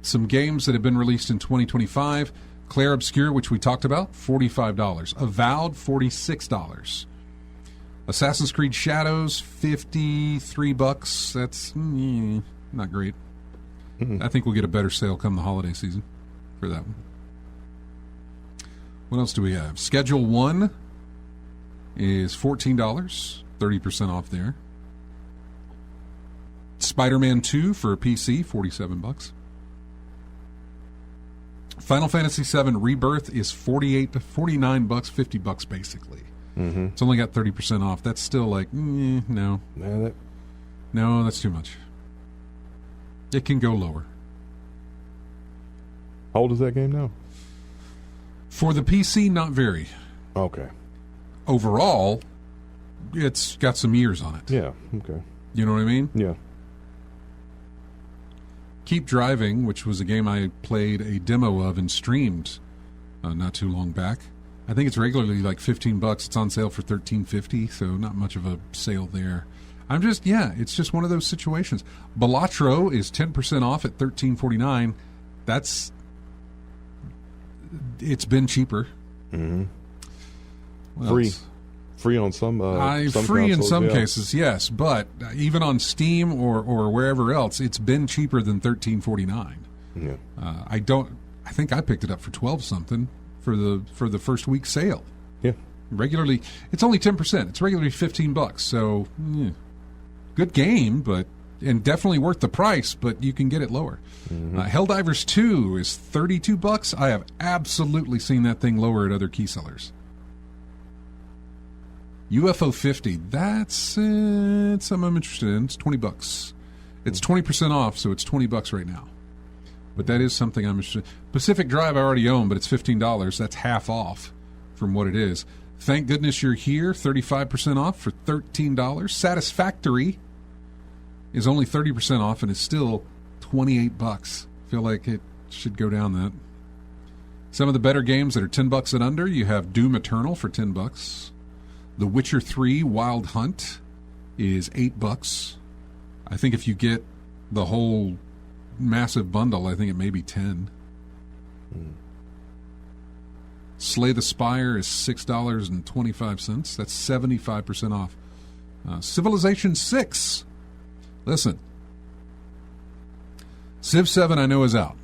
some games that have been released in 2025. Claire Obscure, which we talked about, $45. Avowed, $46. Assassin's Creed Shadows, $53. That's not great. I think we'll get a better sale come the holiday season for that one. What else do we have? Schedule 1 is $14, 30% off there. Spider-Man 2 for a PC, $47. Final Fantasy VII Rebirth is $49, $50 basically. It's only got 30% off. That's still like, no. No, that's too much. It can go lower. How old is that game now? For the PC, not very. Okay. Overall, it's got some years on it. Yeah, okay. You know what I mean? Yeah. Keep Driving, which was a game I played a demo of and streamed not too long back. I think it's regularly like $15. It's on sale for $13.50, so not much of a sale there. It's just one of those situations. Balatro is 10% off at $13.49. It's been cheaper. Free on some free in some cases, yes. But even on Steam or wherever else, it's been cheaper than $13.49. Yeah. I think I picked it up for $12 something for the first week sale. Yeah. Regularly, it's only 10%. It's regularly $15. So, good game, and definitely worth the price. But you can get it lower. Helldivers 2 is $32. I have absolutely seen that thing lower at other key sellers. UFO 50, that's something I'm interested in. It's $20. It's 20% off, so it's $20 right now. But that is something I'm interested in. Pacific Drive I already own, but it's $15. That's half off from what it is. Thank Goodness You're Here, 35% off for $13. Satisfactory is only 30% off and is still $28. Feel like it should go down that. Some of the better games that are $10 and under, you have Doom Eternal for $10. The Witcher 3 Wild Hunt is $8. I think if you get the whole massive bundle, I think it may be $10. Slay the Spire is $6.25. That's 75% off. Civilization 6. Listen. Civ 7 I know is out.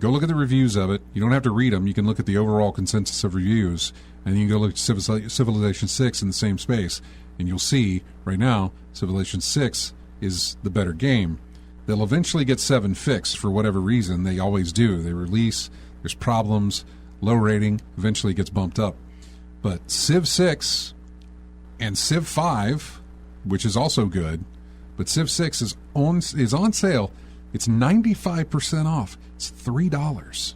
Go look at the reviews of it. You don't have to read them. You can look at the overall consensus of reviews, and you can go look at Civilization 6 in the same space, and you'll see right now Civilization 6 is the better game. They'll eventually get 7 fixed for whatever reason. They always do. They release, there's problems, low rating, eventually gets bumped up. But Civ 6 and Civ 5, which is also good, but Civ 6 is on sale. It's 95% off. It's $3.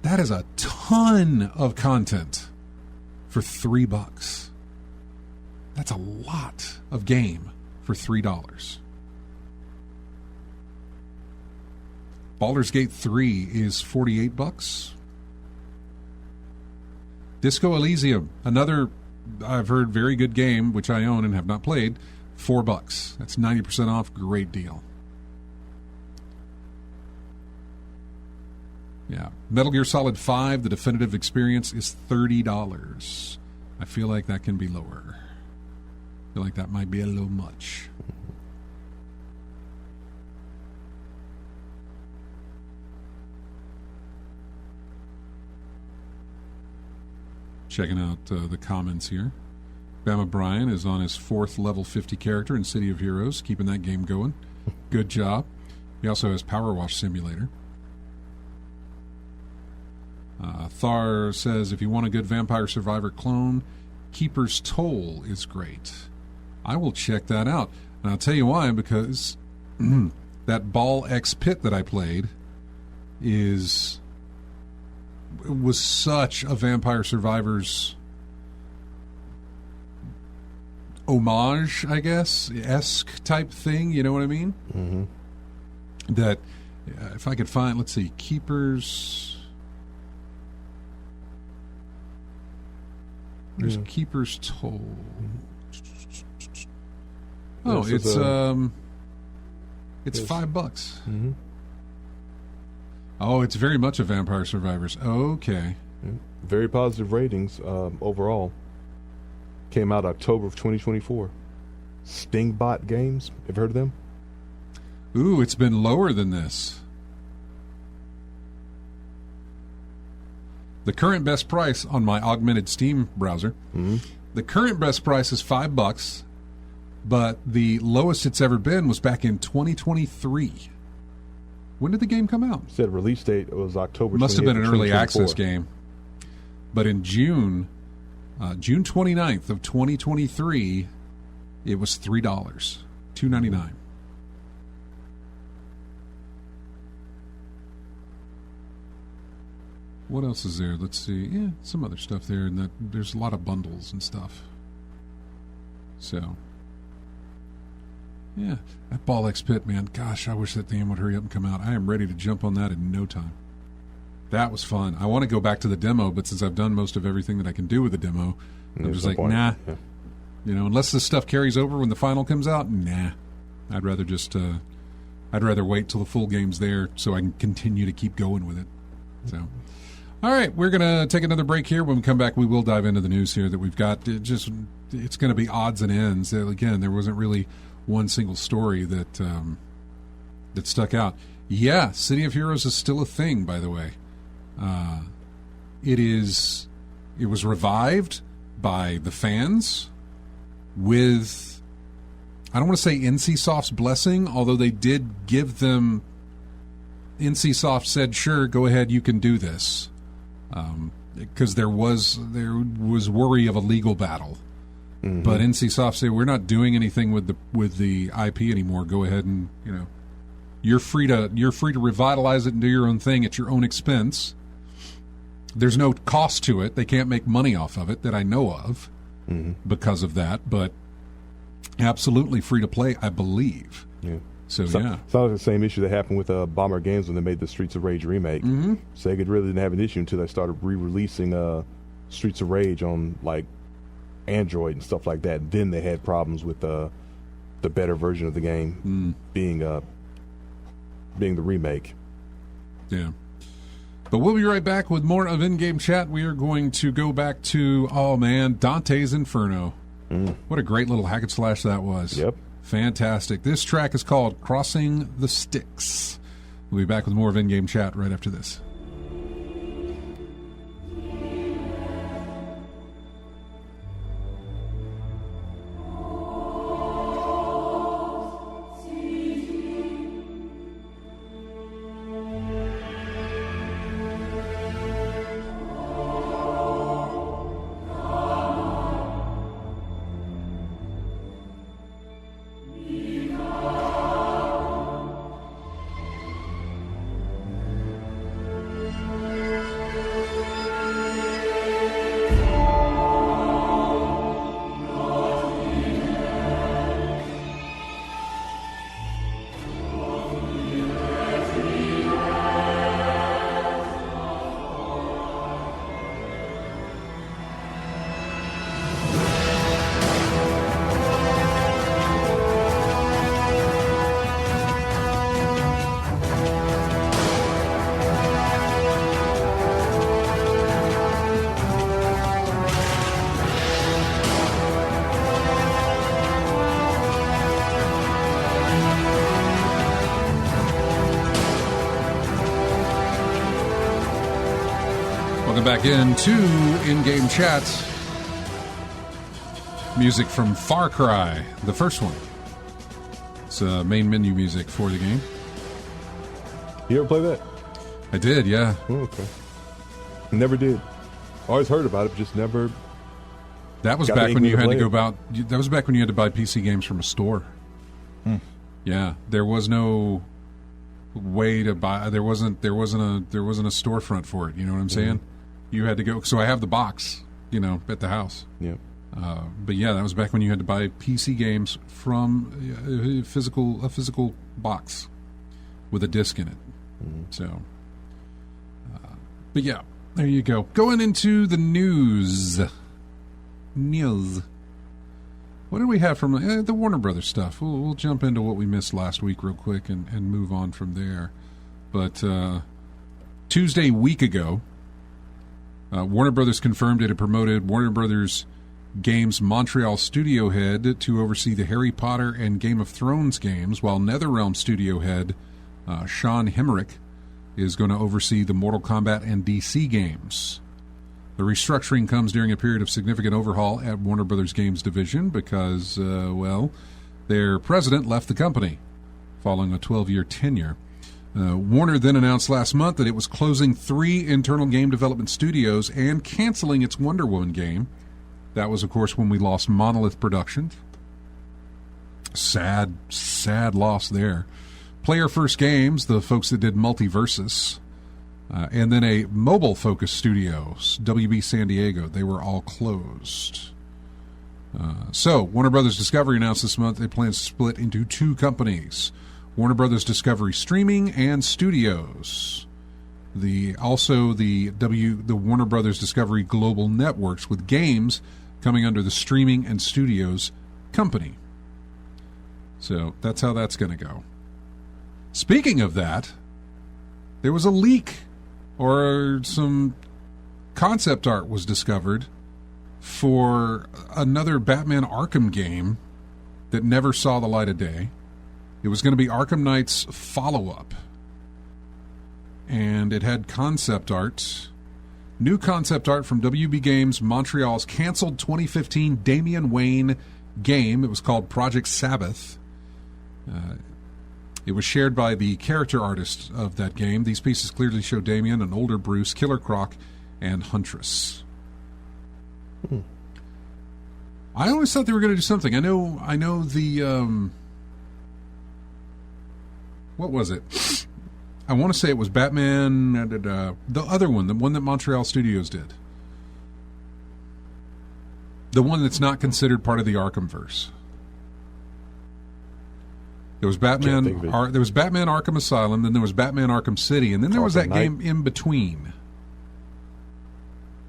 That is a ton of content for $3. That's a lot of game for $3. Baldur's Gate 3 is $48. Disco Elysium, another I've heard very good game, which I own and have not played, $4. That's 90% off. Great deal. Yeah. Metal Gear Solid 5, the definitive experience, is $30. I feel like that can be lower. I feel like that might be a little much. Checking out the comments here. Bama Bryan is on his 4th level 50 character in City of Heroes, keeping that game going. Good job. He also has Power Wash Simulator. Thar says, if you want a good Vampire Survivor clone, Keeper's Toll is great. I will check that out. And I'll tell you why, because that Ball X Pit that I played was such a Vampire Survivors homage, I guess, esque type thing. You know what I mean? Mm-hmm. That if I could find, let's see, Keepers. There's Keepers Toll. Oh, it's $5. Mm-hmm. Oh, it's very much a Vampire Survivors. Okay. Very positive ratings overall. Came out October of 2024. Stingbot Games. Have you heard of them? Ooh, it's been lower than this. The current best price on my augmented Steam browser, the current best price is $5, but the lowest it's ever been was back in 2023. When did the game come out? Said release date was October. Must have been an early 2024. access game. But in June 29th of 2023, it was $3, $2.99. What else is there? Let's see. Yeah, some other stuff there, and there's a lot of bundles and stuff. So, yeah, that Ball X Pit, man. Gosh, I wish that game would hurry up and come out. I am ready to jump on that in no time. That was fun. I want to go back to the demo, but since I've done most of everything that I can do with the demo, I'm just like, nah. Yeah. You know, unless this stuff carries over when the final comes out, nah. I'd rather just, I'd rather wait till the full game's there so I can continue to keep going with it. So, all right, we're going to take another break here. When we come back, we will dive into the news here that we've got. It's going to be odds and ends. Again, there wasn't really one single story that that stuck out. Yeah, City of Heroes is still a thing, by the way. It was revived by the fans with, I don't want to say NCSoft's blessing, although they did give them, NCSoft said, sure, go ahead, you can do this. Because there was worry of a legal battle. Mm-hmm. But NCSoft said, we're not doing anything with the IP anymore. Go ahead and, you know, you're free to revitalize it and do your own thing at your own expense. There's no cost to it. They can't make money off of it that I know of because of that. But absolutely free to play, I believe. Yeah. So yeah. It's not the same issue that happened with Bomber Games when they made the Streets of Rage remake. Mm-hmm. Sega really didn't have an issue until they started re-releasing Streets of Rage on like Android and stuff like that. Then they had problems with the better version of the game being the remake. Yeah. But we'll be right back with more of In-Game Chat. We are going to go back to, Dante's Inferno. What a great little hack and slash that was. Yep. Fantastic. This track is called Crossing the Styx. We'll be back with more of In-Game Chat right after this. Back into In-Game Chat. Music from Far Cry, the first one. It's main menu music for the game. You ever play that? I did, yeah. Oh, okay. Never did. Always heard about it, just never. That was back when you had to go about. That was back when you had to buy PC games from a store. Yeah, there was no way to buy. There wasn't a storefront for it. You know what I'm saying? You had to go. So I have the box, at the house. Yeah. But yeah, that was back when you had to buy PC games from a physical box with a disc in it. So, but yeah, there you go. Going into the news. What do we have from the Warner Brothers stuff? We'll jump into what we missed last week real quick and move on from there. But Tuesday, week ago, Warner Brothers confirmed it had promoted Warner Brothers Games Montreal studio head to oversee the Harry Potter and Game of Thrones games, while NetherRealm studio head Sean Hemrick is going to oversee the Mortal Kombat and DC games. The restructuring comes during a period of significant overhaul at Warner Brothers Games division because, their president left the company following a 12-year tenure. Warner then announced last month that it was closing 3 internal game development studios and canceling its Wonder Woman game. That was, of course, when we lost Monolith Productions. Sad loss there. Player First Games, the folks that did Multiversus, and then a mobile-focused studios, WB San Diego. They were all closed. So, Warner Brothers Discovery announced this month they plan to split into 2 companies, Warner Brothers Discovery Streaming and Studios. The Warner Brothers Discovery Global Networks, with games coming under the Streaming and Studios company. So that's how that's going to go. Speaking of that, there was a leak, or some concept art was discovered for another Batman Arkham game that never saw the light of day. It was going to be Arkham Knight's follow-up. And it had concept art. New concept art from WB Games Montreal's canceled 2015 Damian Wayne game. It was called Project Sabbath. It was shared by the character artist of that game. These pieces clearly show Damian, an older Bruce, Killer Croc, and Huntress. I always thought they were going to do something. I know the... what was it? I want to say it was Batman... the other one, the one that Montreal Studios did. The one that's not considered part of the Arkhamverse. There was Batman. There was Batman Arkham Asylum. Then there was Batman Arkham City, and then there was that game in between.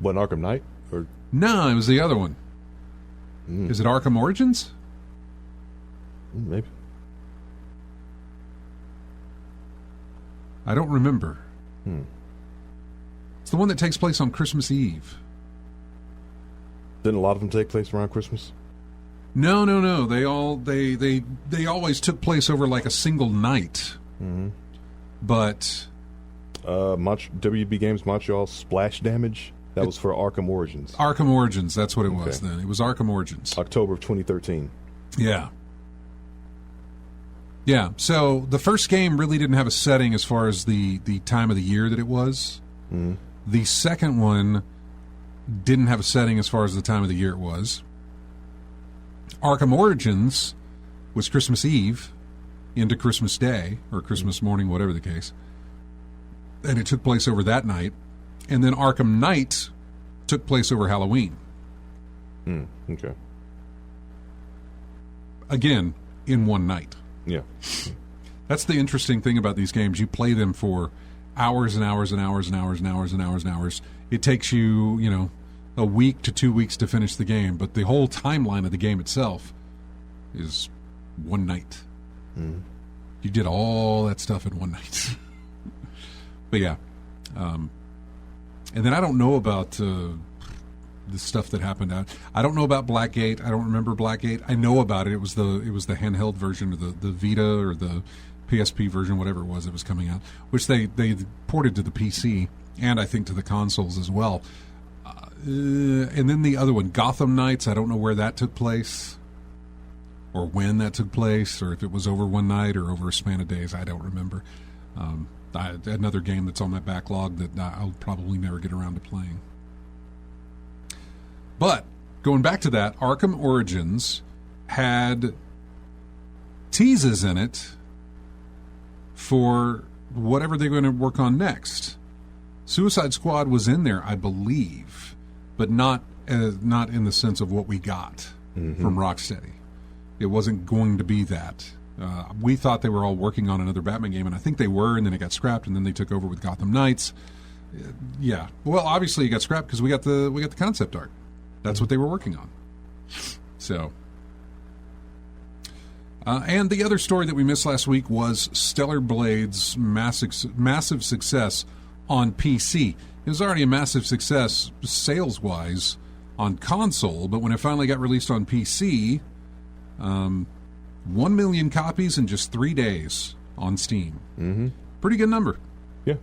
What, Arkham Knight? Or no, it was the other one. Is it Arkham Origins? Maybe. I don't remember. It's the one that takes place on Christmas Eve. Didn't a lot of them take place around Christmas? No. They always took place over like a single night. But WB Games Montreal Splash Damage, that was for Arkham Origins. Arkham Origins, that's what it was then. It was Arkham Origins. October of 2013. Yeah. Yeah, so the first game really didn't have a setting as far as the time of the year that it was. The second one didn't have a setting as far as the time of the year it was. Arkham Origins was Christmas Eve into Christmas Day, or Christmas morning, whatever the case. And it took place over that night. And then Arkham Knight took place over Halloween. Okay. Again, in one night. Yeah. That's the interesting thing about these games. You play them for hours and hours and hours and hours and hours and hours and hours. It takes you, a week to 2 weeks to finish the game, but the whole timeline of the game itself is one night. You did all that stuff in one night. But yeah. And then I don't know about the stuff that happened out. I don't know about Blackgate. I don't remember Blackgate. I know about it. It was the handheld version, or the Vita or the PSP version, whatever it was that was coming out, which they ported to the PC and I think to the consoles as well. And then the other one, Gotham Knights, I don't know where that took place or when that took place, or if it was over one night or over a span of days. I don't remember. Another game that's on my backlog that I'll probably never get around to playing. But going back to that, Arkham Origins had teases in it for whatever they're going to work on next. Suicide Squad was in there, I believe, but not in the sense of what we got from Rocksteady. It wasn't going to be that. We thought they were all working on another Batman game, and I think they were, and then it got scrapped, and then they took over with Gotham Knights. Yeah. Well, obviously it got scrapped because we got the concept art. That's what they were working on. So, and the other story that we missed last week was Stellar Blade's massive success on PC. It was already a massive success sales-wise on console, but when it finally got released on PC, 1 million copies in just 3 days on Steam. Mm-hmm. Pretty good number. Yeah.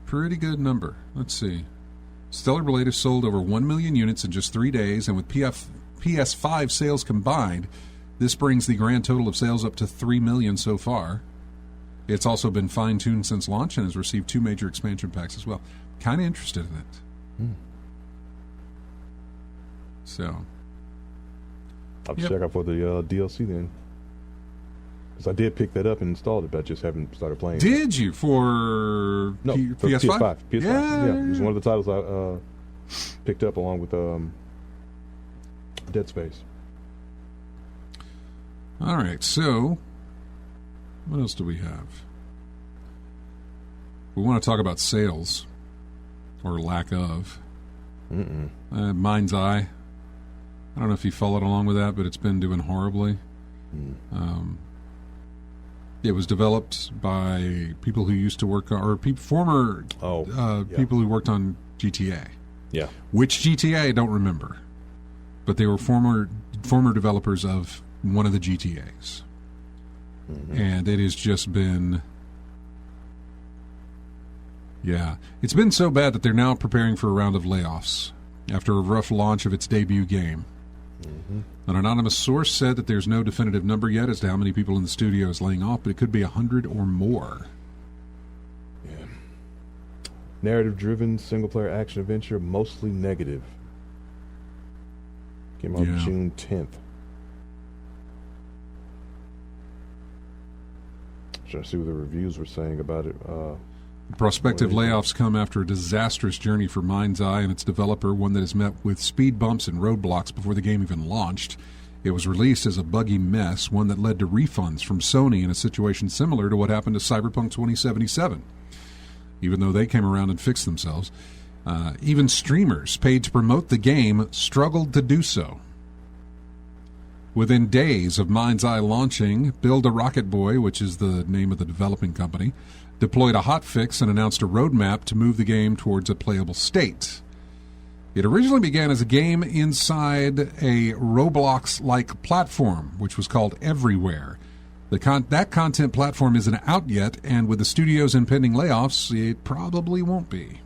Pretty good number. Let's see. Stellar Blade has sold over 1 million units in just 3 days, and with PS5 sales combined, this brings the grand total of sales up to 3 million so far. It's also been fine-tuned since launch and has received 2 major expansion packs as well. Kind of interested in it. So, I'll check out for the DLC then. Because I did pick that up and installed it, but I just haven't started playing. Did you? For for PS5? PS5. Yeah. It was one of the titles I picked up along with Dead Space. All right, so what else do we have? We want to talk about sales, or lack of. Mind's Eye. I don't know if you followed along with that, but it's been doing horribly. It was developed by people who used to work on, or former people who worked on GTA. Yeah. Which GTA, I don't remember. But they were former developers of one of the GTAs. And it has just been... Yeah. It's been so bad that they're now preparing for a round of layoffs after a rough launch of its debut game. An anonymous source said that there's no definitive number yet as to how many people in the studio is laying off, but it could be 100 or more. Yeah. Narrative-driven, single-player action-adventure, mostly negative. Came out June 10th. Trying to see what the reviews were saying about it. Prospective layoffs come after a disastrous journey for Mind's Eye and its developer, one that has met with speed bumps and roadblocks before the game even launched. It was released as a buggy mess, one that led to refunds from Sony in a situation similar to what happened to Cyberpunk 2077. Even though they came around and fixed themselves, even streamers paid to promote the game struggled to do so. Within days of Mind's Eye launching, Build a Rocket Boy, which is the name of the developing company, deployed a hotfix and announced a roadmap to move the game towards a playable state. It originally began as a game inside a Roblox-like platform, which was called Everywhere. That content platform isn't out yet, and with the studio's impending layoffs, it probably won't be.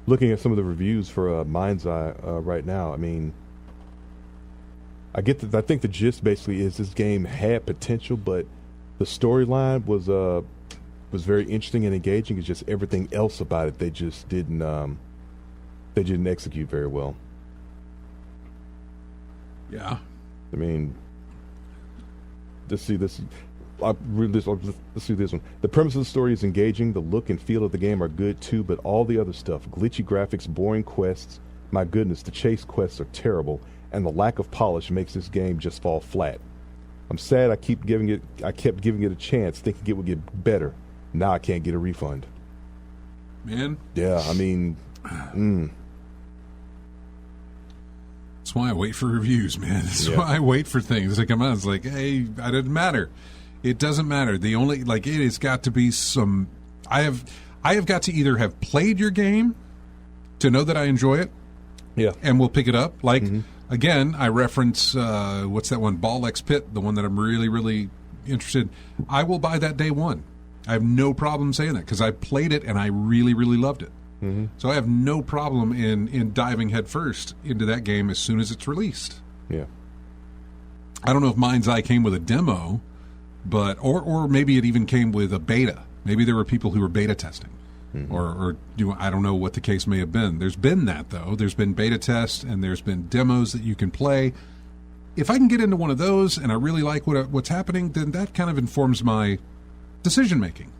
Looking at some of the reviews for Mind's Eye right now, I mean, I think the gist basically is this game had potential, but the storyline was very interesting and engaging. It's just everything else about it they just didn't execute very well. Yeah. I mean, let's see this. Let's see this one. The premise of the story is engaging. The look and feel of the game are good too, but all the other stuff, glitchy graphics, boring quests, my goodness, the chase quests are terrible, and the lack of polish makes this game just fall flat. I'm sad I kept giving it a chance, thinking it would get better. Now I can't get a refund. Man. Yeah, I mean, That's why I wait for reviews, man. That's why I wait for things to come out. It's like, hey, it doesn't matter. It doesn't matter. The only, it has got to be some... I have got to either have played your game to know that I enjoy it, and we'll pick it up. Again, I reference, what's that one, Ball X Pit, the one that I'm really, really interested in. I will buy that day one. I have no problem saying that because I played it and I really, really loved it. So I have no problem in diving headfirst into that game as soon as it's released. Yeah. I don't know if Mind's Eye came with a demo, but or maybe it even came with a beta. Maybe there were people who were beta testing. or I don't know what the case may have been. There's been that, though. There's been beta tests, and there's been demos that you can play. If I can get into one of those and I really like what's happening, then that kind of informs my decision-making.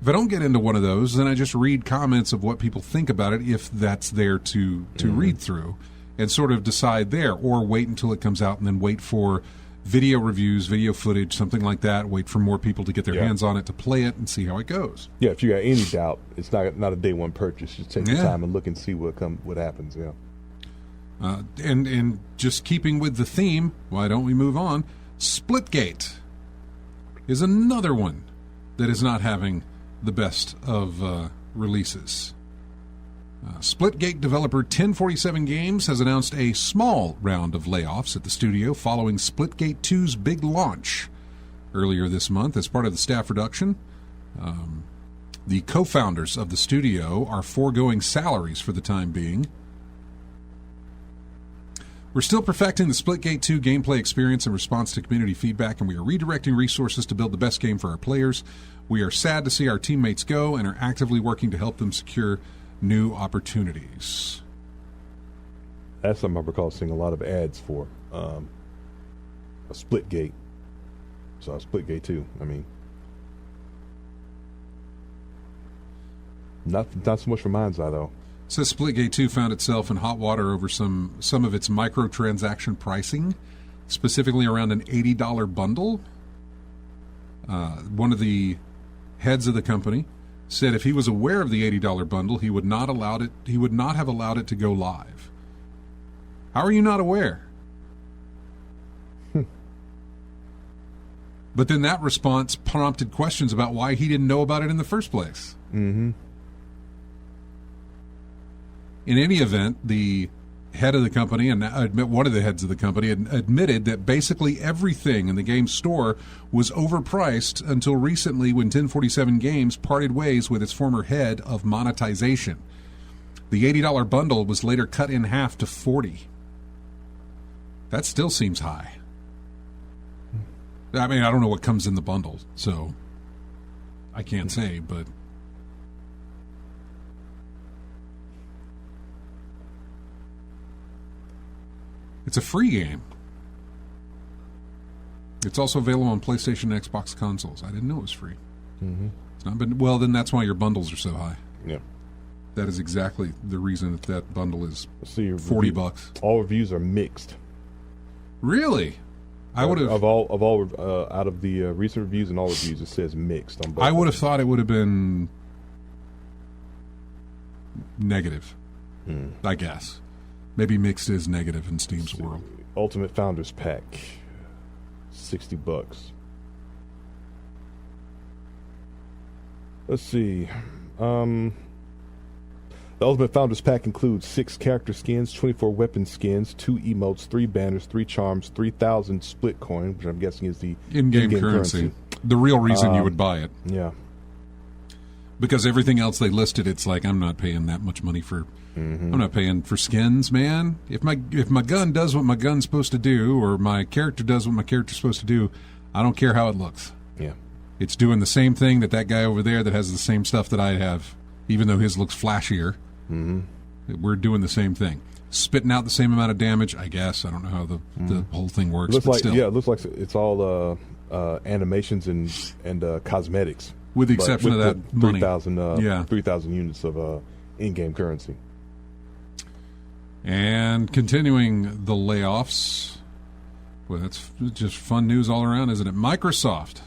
If I don't get into one of those, then I just read comments of what people think about it, if that's there to read through, and sort of decide there, or wait until it comes out and then wait for video reviews, video footage, something like that, wait for more people to get their hands on it to play it and see how it goes. Yeah, if you got any doubt, it's not a day one purchase. Just take the time and look and see what happens, And just keeping with the theme, why don't we move on? Splitgate is another one that is not having the best of releases. Splitgate developer 1047 Games has announced a small round of layoffs at the studio following Splitgate 2's big launch earlier this month. As part of the staff reduction, the co-founders of the studio are foregoing salaries for the time being. We're still perfecting the Splitgate 2 gameplay experience in response to community feedback, and we are redirecting resources to build the best game for our players. We are sad to see our teammates go and are actively working to help them secure new opportunities. That's something I recall seeing a lot of ads for. A Splitgate. So Splitgate 2. I mean, not so much for Mind's Eye, though. Says Splitgate 2 found itself in hot water over some of its microtransaction pricing, specifically around an $80 bundle. One of the heads of the company said if he was aware of the $80 bundle, he would not have allowed it to go live. How are you not aware? But then that response prompted questions about why he didn't know about it in the first place. Mm-hmm. In any event, the head of the company, and one of the heads of the company, admitted that basically everything in the game store was overpriced until recently when 1047 Games parted ways with its former head of monetization. The $80 bundle was later cut in half to $40. That still seems high. I mean, I don't know what comes in the bundle, so I can't say, but... It's a free game. It's also available on PlayStation and Xbox consoles. I didn't know it was free. Mm-hmm. It's not been, well, then that's why your bundles are so high. Yeah. That is exactly the reason that bundle is $40. All reviews are mixed. Really? I would have out of the recent reviews and all reviews, it says mixed on both. I would have thought it would have been negative. I guess. Maybe mixed is negative in Steam's world. Ultimate Founders Pack, $60. Let's see. The Ultimate Founders Pack includes 6 character skins, 24 weapon skins, 2 emotes, 3 banners, 3 charms, 3,000 split coin, which I'm guessing is the in-game currency. The real reason you would buy it. Yeah. Because everything else they listed, it's like, I'm not paying that much money for... I'm not paying for skins, man. If my gun does what my gun's supposed to do, or my character does what my character's supposed to do, I don't care how it looks. Yeah. It's doing the same thing that guy over there that has the same stuff that I have, even though his looks flashier. Mm-hmm. We're doing the same thing. Spitting out the same amount of damage, I guess. I don't know how the whole thing works. It looks like it's all animations and cosmetics. With the exception of that 3,000 units of in-game currency. And continuing the layoffs, well, that's just fun news all around, isn't it? Microsoft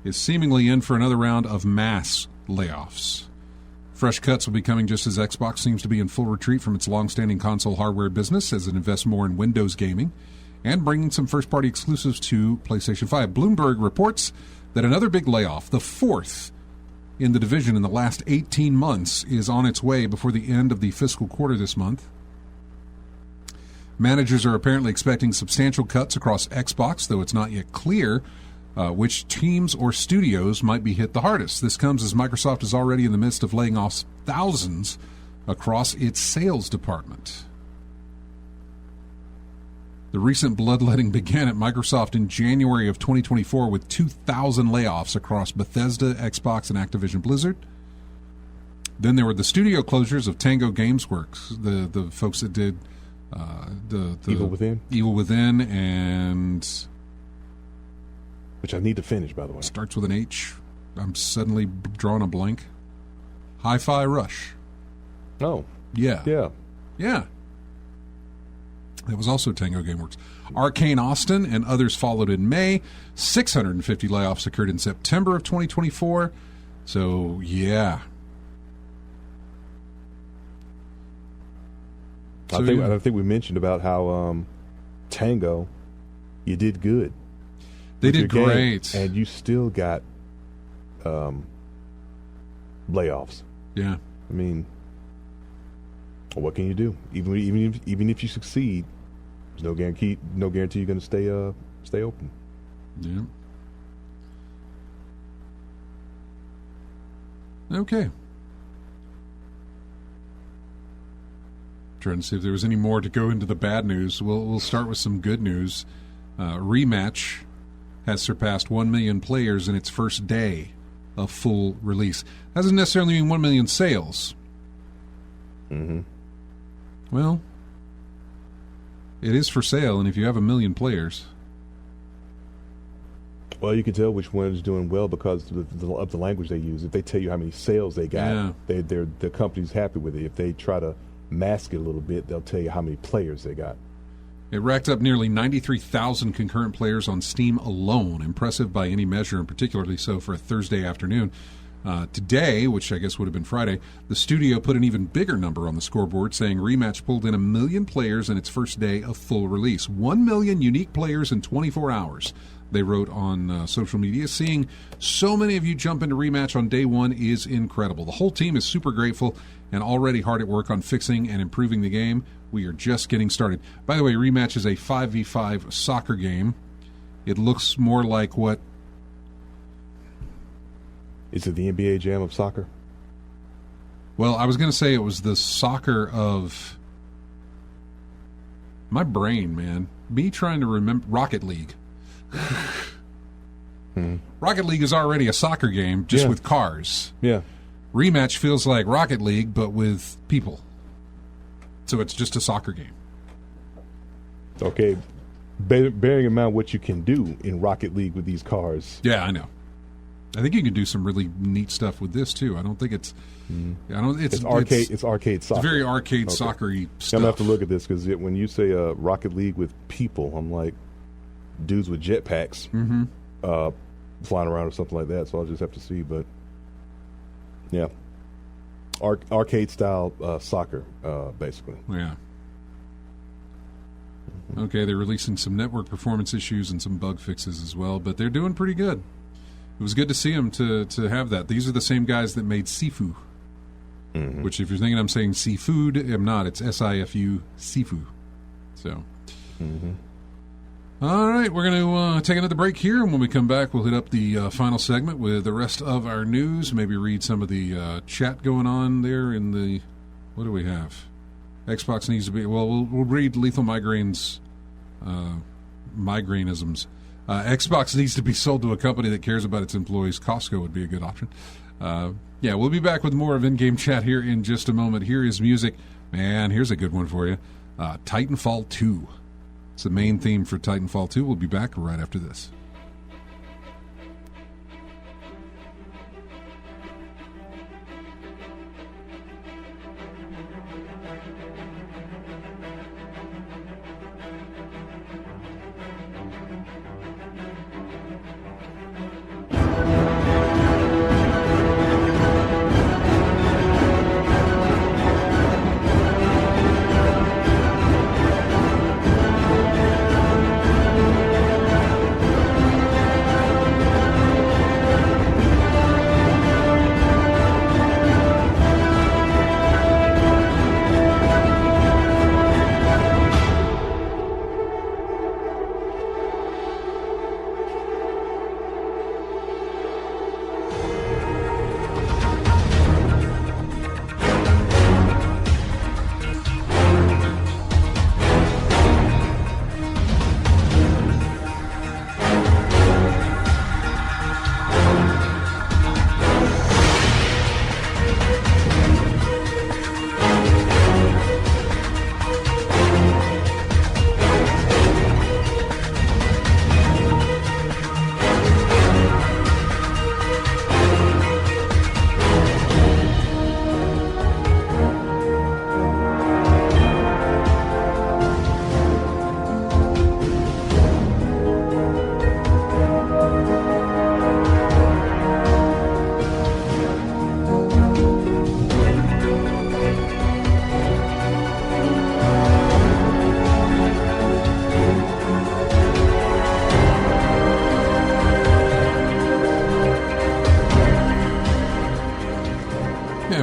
is seemingly in for another round of mass layoffs. Fresh cuts will be coming just as Xbox seems to be in full retreat from its long-standing console hardware business as it invests more in Windows gaming and bringing some first-party exclusives to PlayStation 5. Bloomberg reports that another big layoff, the fourth in the division in the last 18 months, is on its way before the end of the fiscal quarter this month. Managers are apparently expecting substantial cuts across Xbox, though it's not yet clear which teams or studios might be hit the hardest. This comes as Microsoft is already in the midst of laying off thousands across its sales department. The recent bloodletting began at Microsoft in January of 2024 with 2,000 layoffs across Bethesda, Xbox, and Activision Blizzard. Then there were the studio closures of Tango Games Works, the folks that did the Evil Within, and which I need to finish, by the way. Starts with an H. I'm suddenly drawing a blank. Hi-Fi Rush. Oh. Yeah. Yeah. Yeah. That was also Tango Gameworks. Arcane Austin and others followed in May. 650 layoffs occurred in September of 2024. So, yeah. I think we mentioned about how Tango, you did good. They did great. And you still got layoffs. Yeah. I mean, what can you do? Even if you succeed, there's no guarantee you're going to stay open. Yeah. Okay. Trying to see if there was any more to go into the bad news. We'll start with some good news. Rematch has surpassed 1 million players in its first day of full release. Doesn't necessarily mean 1 million sales. Mm-hmm. Well, it is for sale, and if you have 1 million players... Well, you can tell which one is doing well because of the language they use. If they tell you how many sales they got, the company's happy with it. If they try to mask it a little bit, they'll tell you how many players they got. It racked up nearly 93,000 concurrent players on Steam alone. Impressive by any measure, and particularly so for a Thursday afternoon. Today, which I guess would have been Friday, the studio put an even bigger number on the scoreboard, saying Rematch pulled in 1 million players in its first day of full release. 1 million unique players in 24 hours, they wrote on social media. Seeing so many of you jump into Rematch on day one is incredible. The whole team is super grateful and already hard at work on fixing and improving the game. We are just getting started. By the way, Rematch is a 5v5 soccer game. It looks more like what... Is it the NBA Jam of soccer? Well, I was going to say it was the soccer of... My brain, man. Me trying to remember... Rocket League. Rocket League is already a soccer game, just with cars. Yeah. Rematch feels like Rocket League, but with people. So it's just a soccer game. Okay. Bearing in mind what you can do in Rocket League with these cars. Yeah, I know. I think you can do some really neat stuff with this too. I don't think it's. It's arcade. It's arcade soccer. It's very arcade soccery stuff. I'm gonna have to look at this because when you say Rocket League with people, I'm like dudes with jetpacks flying around or something like that. So I'll just have to see. But yeah, arcade style soccer, basically. Yeah. Okay, they're releasing some network performance issues and some bug fixes as well, but they're doing pretty good. It was good to see them to have that. These are the same guys that made Sifu, which if you're thinking I'm saying seafood, I'm not. It's S-I-F-U, Sifu. So, all right, we're going to take another break here, and when we come back, we'll hit up the final segment with the rest of our news, maybe read some of the chat going on there in the, what do we have? Xbox needs to be, well, we'll read Lethal Migraine's migraineisms. Xbox needs to be sold to a company that cares about its employees. Costco would be a good option. Yeah, we'll be back with more of in-game chat here in just a moment. Here is music. Man, here's a good one for you. Titanfall 2. It's the main theme for Titanfall 2. We'll be back right after this.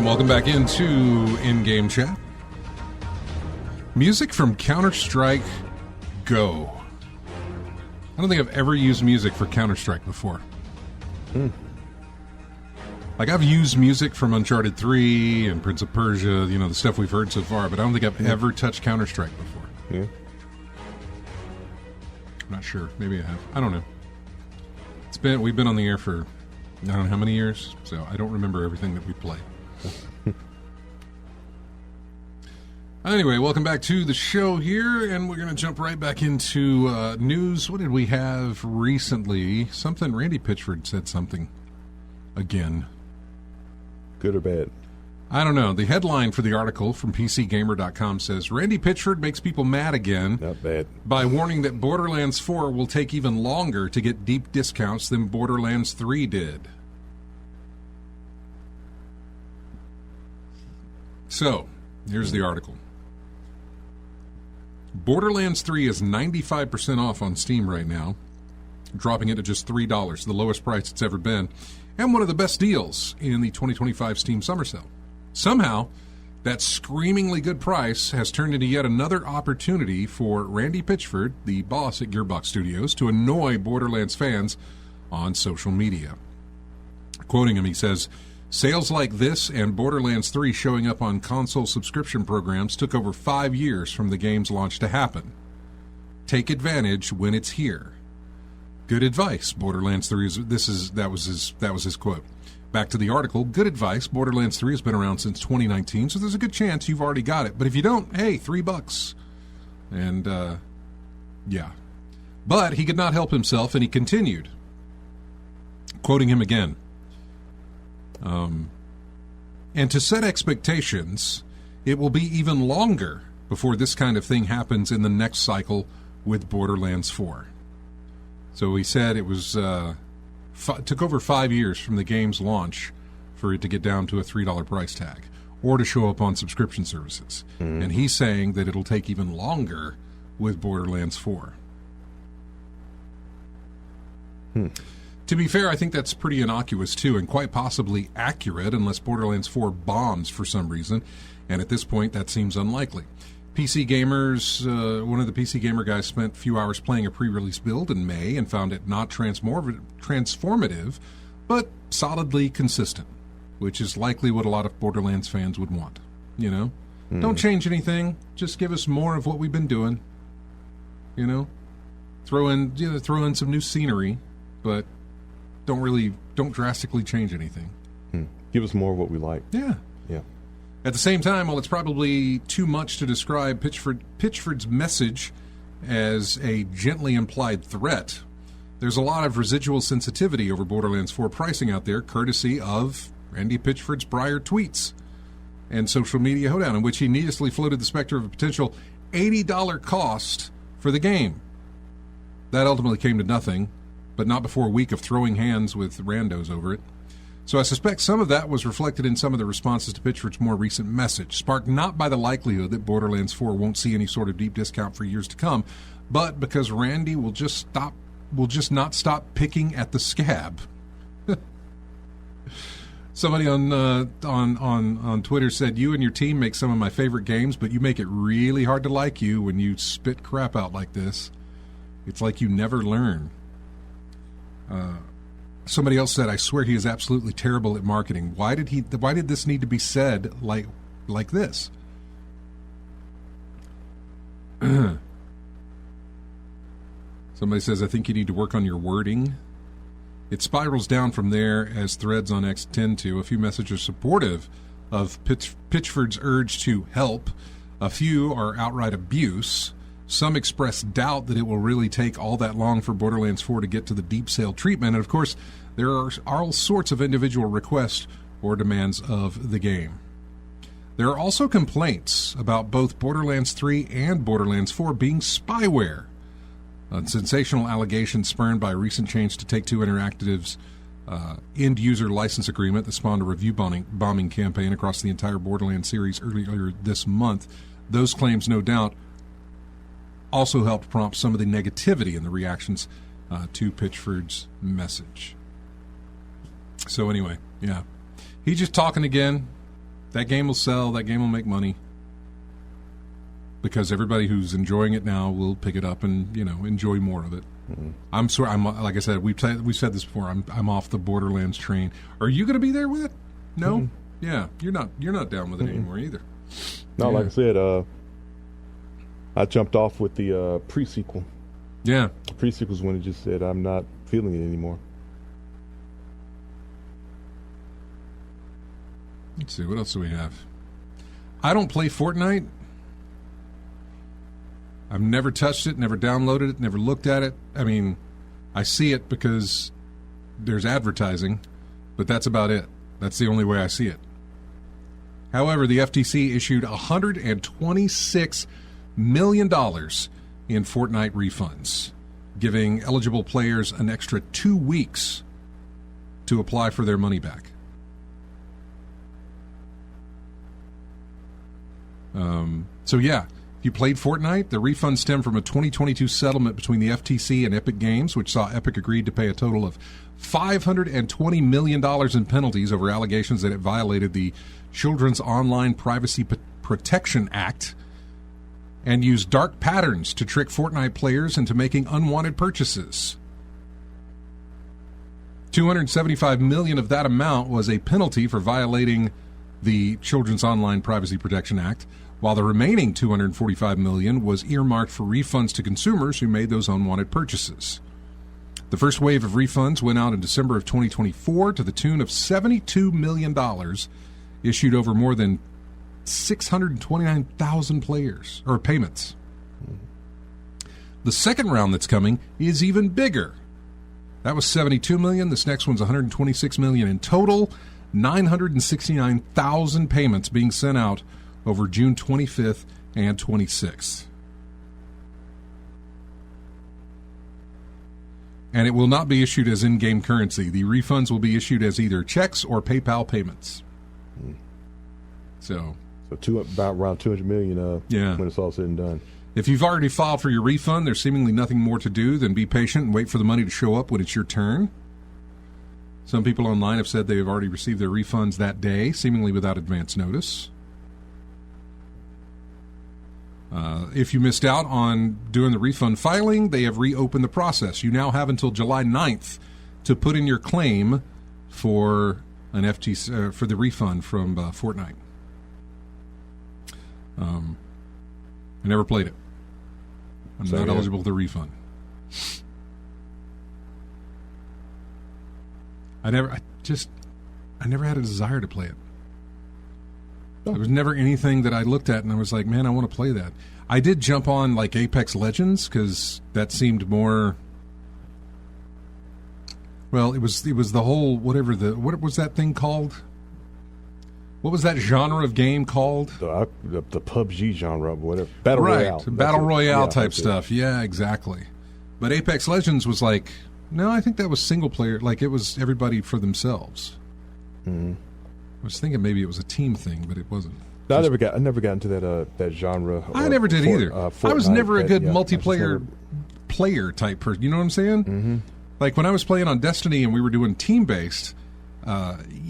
welcome back into In-Game Chat. Music from Counter-Strike Go. I don't think I've ever used music for Counter-Strike before. Like, I've used music from Uncharted 3 and Prince of Persia, the stuff we've heard so far, but I don't think I've ever touched Counter-Strike before. Yeah. I'm not sure. Maybe I have. I don't know. We've been on the air for I don't know how many years, so I don't remember everything that we play. Anyway, welcome back to the show here, and we're going to jump right back into news. What did we have recently? Randy Pitchford said something again. Good or bad? I don't know. The headline for the article from PCGamer.com says, Randy Pitchford makes people mad again. Not bad. By warning that Borderlands 4 will take even longer to get deep discounts than Borderlands 3 did. So, here's the article. Borderlands 3 is 95% off on Steam right now, dropping it to just $3, the lowest price it's ever been, and one of the best deals in the 2025 Steam Summer Sale. Somehow, that screamingly good price has turned into yet another opportunity for Randy Pitchford, the boss at Gearbox Studios, to annoy Borderlands fans on social media. Quoting him, he says, sales like this and Borderlands 3 showing up on console subscription programs took over 5 years from the game's launch to happen. Take advantage when it's here. Good advice, Borderlands 3 that was his quote. Back to the article, good advice, Borderlands 3 has been around since 2019, so there's a good chance you've already got it. But if you don't, hey, $3. And, yeah. But he could not help himself, and he continued. Quoting him again. And to set expectations, it will be even longer before this kind of thing happens in the next cycle with Borderlands 4. So he said it was took over 5 years from the game's launch for it to get down to a $3 price tag or to show up on subscription services. Mm-hmm. And he's saying that it'll take even longer with Borderlands 4. To be fair, I think that's pretty innocuous, too, and quite possibly accurate unless Borderlands 4 bombs for some reason, and at this point, that seems unlikely. PC Gamers, one of the PC Gamer guys spent a few hours playing a pre-release build in May and found it not transformative, but solidly consistent, which is likely what a lot of Borderlands fans would want, Don't change anything, just give us more of what we've been doing, Throw in some new scenery, but don't drastically change anything. Give us more of what we like. Yeah. At the same time, while it's probably too much to describe Pitchford's message as a gently implied threat, there's a lot of residual sensitivity over Borderlands 4 pricing out there, courtesy of Randy Pitchford's prior tweets and social media hoedown, in which he needlessly floated the specter of a potential $80 cost for the game. That ultimately came to nothing, but not before a week of throwing hands with randos over it. So I suspect some of that was reflected in some of the responses to Pitchford's more recent message, sparked not by the likelihood that Borderlands 4 won't see any sort of deep discount for years to come, but because Randy will just not stop picking at the scab. Somebody on Twitter said, you and your team make some of my favorite games, but you make it really hard to like you when you spit crap out like this. It's like you never learn. Somebody else said, I swear he is absolutely terrible at marketing. Why did this need to be said like this? Somebody says, I think you need to work on your wording. It spirals down from there, as threads on X tend to. A few messages supportive of Pitchford's urge to help. A few are outright abuse. Some express doubt that it will really take all that long for Borderlands 4 to get to the deep sale treatment. And, of course, there are all sorts of individual requests or demands of the game. There are also complaints about both Borderlands 3 and Borderlands 4 being spyware. A sensational allegation spurned by a recent change to Take-Two Interactive's end-user license agreement that spawned a review bombing campaign across the entire Borderlands series earlier this month. Those claims, no doubt, also helped prompt some of the negativity in the reactions to Pitchford's message. So anyway, yeah. He's just talking again. That game will sell. That game will make money. Because everybody who's enjoying it now will pick it up and, enjoy more of it. Mm-hmm. I'm sorry. Like I said, we've said this before. I'm off the Borderlands train. Are you going to be there with it? No? Mm-hmm. Yeah, you're not down with it anymore either. No, like I said, I jumped off with the pre-sequel. Yeah. The pre-sequel's when it just said, I'm not feeling it anymore. Let's see, what else do we have? I don't play Fortnite. I've never touched it, never downloaded it, never looked at it. I mean, I see it because there's advertising, but that's about it. That's the only way I see it. However, the FTC issued $126 million in Fortnite refunds, giving eligible players an extra 2 weeks to apply for their money back. So yeah, if you played Fortnite, the refund stemmed from a 2022 settlement between the FTC and Epic Games, which saw Epic agreed to pay a total of $520 million in penalties over allegations that it violated the Children's Online Privacy Protection Act and used dark patterns to trick Fortnite players into making unwanted purchases. $275 million of that amount was a penalty for violating the Children's Online Privacy Protection Act, while the remaining $245 million was earmarked for refunds to consumers who made those unwanted purchases. The first wave of refunds went out in December of 2024 to the tune of $72 million, issued over more than 629,000 payments. The second round that's coming is even bigger. That was $72 million. This next one's $126 million in total. 969,000 payments being sent out over June 25th and 26th. And it will not be issued as in-game currency. The refunds will be issued as either checks or PayPal payments. So about around $200 million when it's all said and done. If you've already filed for your refund, there's seemingly nothing more to do than be patient and wait for the money to show up when it's your turn. Some people online have said they have already received their refunds that day, seemingly without advance notice. If you missed out on doing the refund filing, they have reopened the process. You now have until July 9th to put in your claim for an FTC for the refund from Fortnite. I never played it. I'm not eligible for the refund. I never had a desire to play it. There was never anything that I looked at and I was like, man, I want to play that. I did jump on like Apex Legends because that seemed more. Well, it was the whole what was that thing called? What was that genre of game called? The PUBG genre, whatever. Battle Royale. Battle Royale type stuff. Yeah, exactly. But Apex Legends was like, no, I think that was single player. Like it was everybody for themselves. Mm-hmm. I was thinking maybe it was a team thing, but it wasn't. No, I never got into that genre. I never did either. I was never a good multiplayer player type person. You know what I'm saying? Mm-hmm. Like when I was playing on Destiny and we were doing team-based,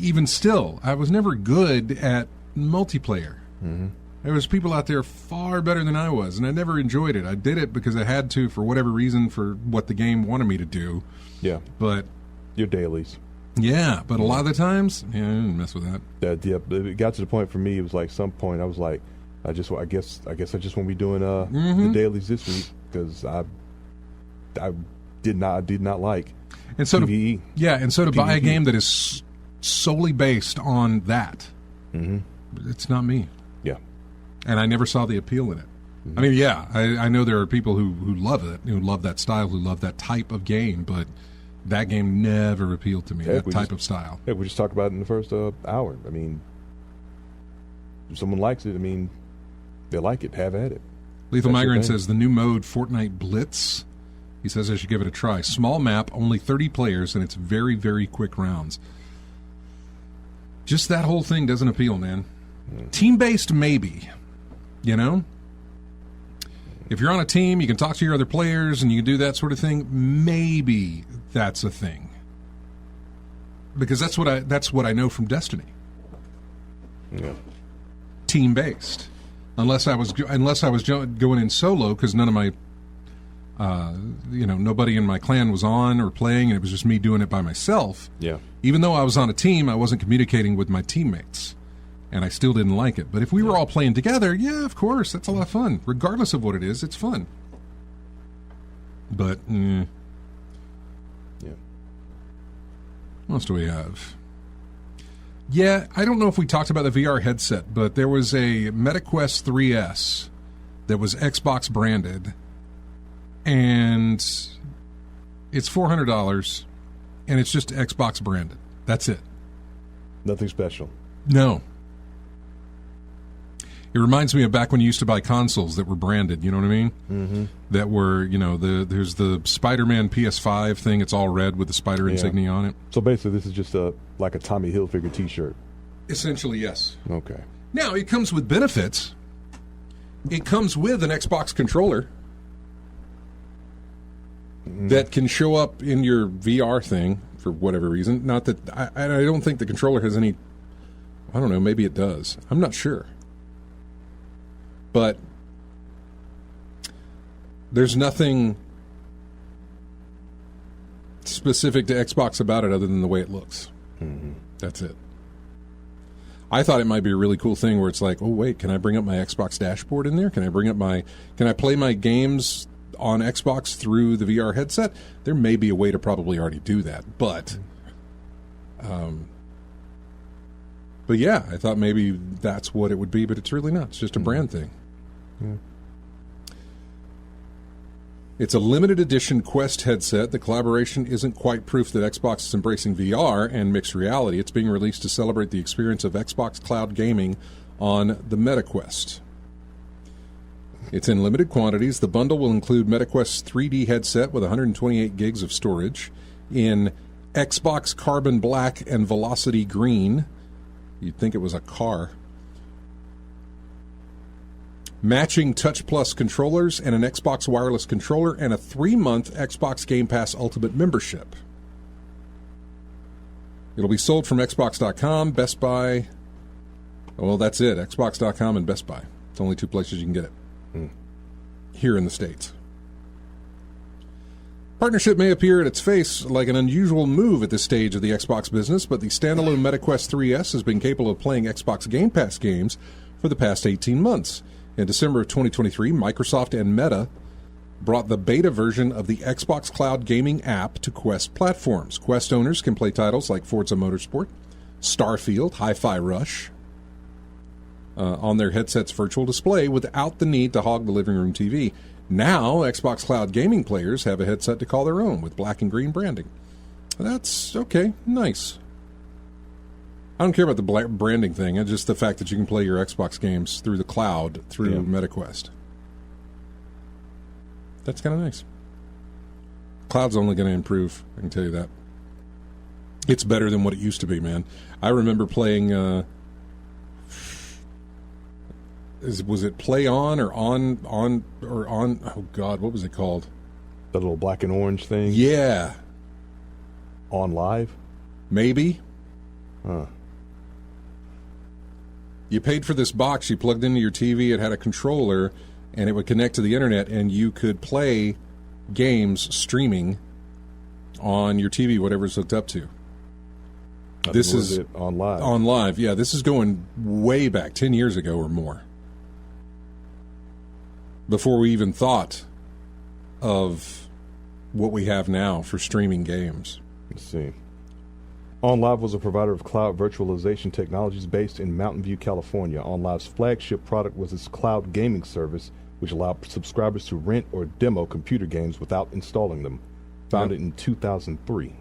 even still, I was never good at multiplayer. Mm-hmm. There was people out there far better than I was, and I never enjoyed it. I did it because I had to for whatever reason for what the game wanted me to do. Yeah. But your dailies. Yeah, but a lot of the times, I didn't mess with that. It got to the point for me. It was like some point I was like, I guess I just won't be doing the dailies this week because I did not like and so PvE. And so to buy a game that is solely based on that, it's not me. Yeah, and I never saw the appeal in it. I mean, I know there are people who love it, who love that style, who love that type of game, but that game never appealed to me, that type of style. Yeah, we just talked about it in the first hour. I mean, if someone likes it, I mean, they like it. Have at it. Lethal Migraine says the new mode, Fortnite Blitz, he says I should give it a try. Small map, only 30 players, and it's very, very quick rounds. Just that whole thing doesn't appeal, man. Team-based, maybe. You know? If you're on a team, you can talk to your other players, and you can do that sort of thing. Maybe that's a thing, because that's what I know from Destiny. Yeah. team based, unless I was going in solo because none of my nobody in my clan was on or playing, and it was just me doing it by myself. Yeah. Even though I was on a team, I wasn't communicating with my teammates, and I still didn't like it. But if we were all playing together, yeah, of course, that's a lot of fun. Regardless of what it is, it's fun. But, Yeah. what else do we have? Yeah, I don't know if we talked about the VR headset, but there was a MetaQuest 3S that was Xbox branded, and it's $400, and it's just Xbox branded. That's it. Nothing special. No. It reminds me of back when you used to buy consoles that were branded, you know what I mean? Mm-hmm. That were, there's the Spider-Man PS5 thing, it's all red with the spider insignia on it. So basically this is just like a Tommy Hilfiger t-shirt. Essentially, yes. Okay. Now, it comes with benefits. It comes with an Xbox controller that can show up in your VR thing for whatever reason. Not that I don't think the controller has any. I don't know. Maybe it does. I'm not sure. But there's nothing specific to Xbox about it other than the way it looks. Mm-hmm. That's it. I thought it might be a really cool thing where it's like, oh wait, can I bring up my Xbox dashboard in there? Can I play my games on Xbox through the VR headset? There may be a way to probably already do that, but yeah, I thought maybe that's what it would be, but it's really not. It's just a brand thing. Yeah. It's a limited edition Quest headset. The collaboration isn't quite proof that Xbox is embracing VR and mixed reality. It's being released to celebrate the experience of Xbox cloud gaming on the MetaQuest. It's in limited quantities. The bundle will include MetaQuest's 3D headset with 128 gigs of storage in Xbox Carbon Black and Velocity Green. You'd think it was a car. Matching Touch Plus controllers and an Xbox wireless controller and a 3-month Xbox Game Pass Ultimate membership. It'll be sold from Xbox.com, Best Buy. Well, that's it. Xbox.com and Best Buy. It's only 2 places you can get it. Here in the States. Partnership may appear at its face like an unusual move at this stage of the Xbox business, but the standalone MetaQuest 3S has been capable of playing Xbox Game Pass games for the past 18 months. In December of 2023, Microsoft and Meta brought the beta version of the Xbox Cloud Gaming app to Quest platforms. Quest owners can play titles like Forza Motorsport, Starfield, Hi-Fi Rush on their headset's virtual display without the need to hog the living room TV. Now, Xbox Cloud Gaming players have a headset to call their own with black and green branding. That's okay, nice. I don't care about the branding thing. It's just the fact that you can play your Xbox games through the cloud, through MetaQuest. That's kind of nice. Cloud's only going to improve, I can tell you that. It's better than what it used to be, man. I remember playing, was it Play On or on, oh God, what was it called? The little black and orange thing? Yeah. On Live? Maybe. Huh. You paid for this box, you plugged into your TV, it had a controller, and it would connect to the internet, and you could play games streaming on your TV, whatever it's hooked up to. This is it on Live. On Live, yeah. This is going way back, 10 years ago or more. Before we even thought of what we have now for streaming games. Let's see. OnLive was a provider of cloud virtualization technologies based in Mountain View, California. OnLive's flagship product was its cloud gaming service, which allowed subscribers to rent or demo computer games without installing them. Founded in 2003.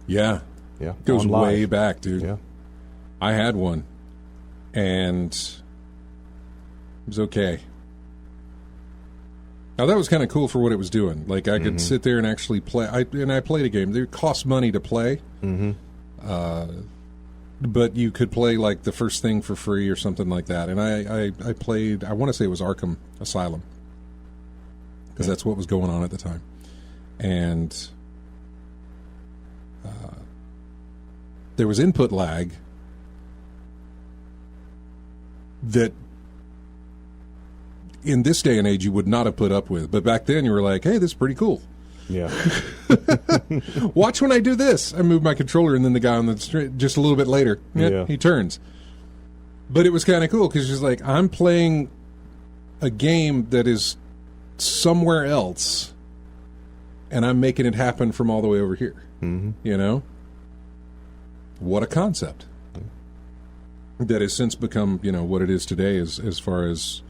Yeah. Yeah. Goes OnLive. way back, dude. Yeah. I had one, and it was okay. Now, that was kind of cool for what it was doing. Like, I could sit there and actually play. I played a game. It cost money to play. But you could play, like, the first thing for free or something like that. And I played, I want to say it was Arkham Asylum. Because that's what was going on at the time. And there was input lag. that in this day and age you would not have put up with. But back then you were like, hey, this is pretty cool. Yeah. Watch when I do this. I move my controller, and then the guy on the street, just a little bit later, he turns. But it was kind of cool because she's like, I'm playing a game that is somewhere else, and I'm making it happen from all the way over here. Mm-hmm. You know? What a concept. That has since become, what it is today as far as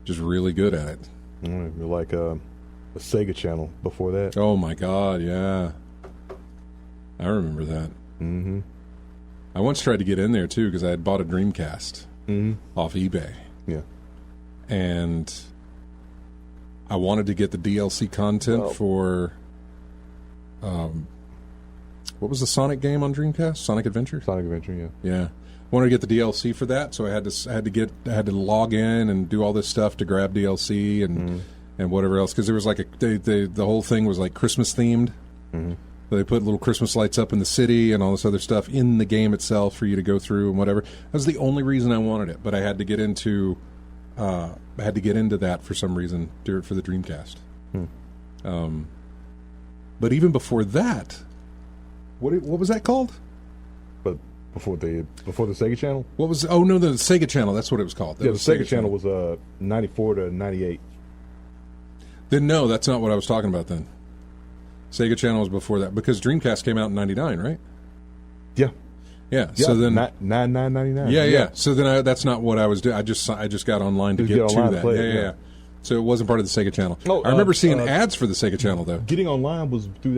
just really good at it. You're like a Sega Channel before that. Oh, my God, yeah. I remember that. Mm-hmm. I once tried to get in there, too, because I had bought a Dreamcast off eBay. Yeah. And I wanted to get the DLC content for... what was the Sonic game on Dreamcast? Sonic Adventure? Sonic Adventure, yeah. Yeah. Wanted to get the DLC for that, so I had to log in and do all this stuff to grab DLC and whatever else, because there was like the whole thing was like Christmas themed. Mm-hmm. They put little Christmas lights up in the city and all this other stuff in the game itself for you to go through and whatever. That was the only reason I wanted it, but I had to get into that for some reason for the Dreamcast. But even before that, what was that called? But before the Sega Channel? What was? Oh no, the Sega Channel. That's what it was called. The Sega Channel was 94 to 98. Then no, that's not what I was talking about. Then Sega Channel was before that because Dreamcast came out in '99, right? Yeah. Yeah. So then $9.99. Yeah. So then that's not what I was doing. I just got online to get to that. Yeah. So it wasn't part of the Sega Channel. Oh, I remember seeing ads for the Sega Channel though. Getting online was through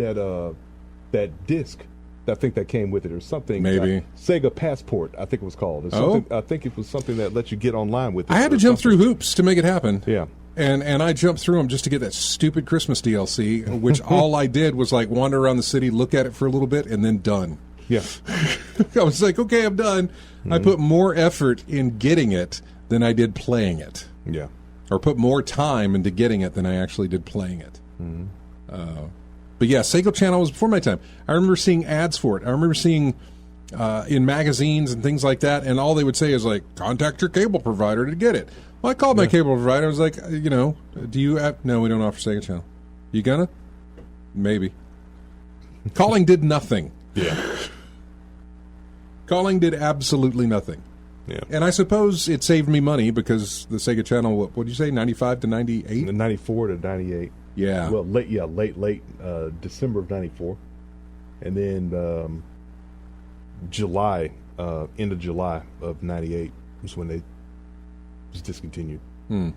that disc. I think that came with it or something. Maybe. Like Sega Passport, I think it was called. I think it was something that let you get online with it. I had to jump through hoops to make it happen. Yeah. And I jumped through them just to get that stupid Christmas DLC, which all I did was like wander around the city, look at it for a little bit, and then done. Yeah. I was like, okay, I'm done. I put more effort in getting it than I did playing it. Yeah. Or put more time into getting it than I actually did playing it. But yeah, Sega Channel was before my time. I remember seeing ads for it. I remember seeing in magazines and things like that, and all they would say is like, contact your cable provider to get it. Well, I called my cable provider. I was like, do you have... No, we don't offer Sega Channel. You gonna? Maybe. Calling did nothing. Yeah. Calling did absolutely nothing. Yeah. And I suppose it saved me money because the Sega Channel, what did you say, 95 to 98? 94 to 98. Yeah. Well, late December of 94. And then July, end of July of 98 was when they was discontinued. Yeah.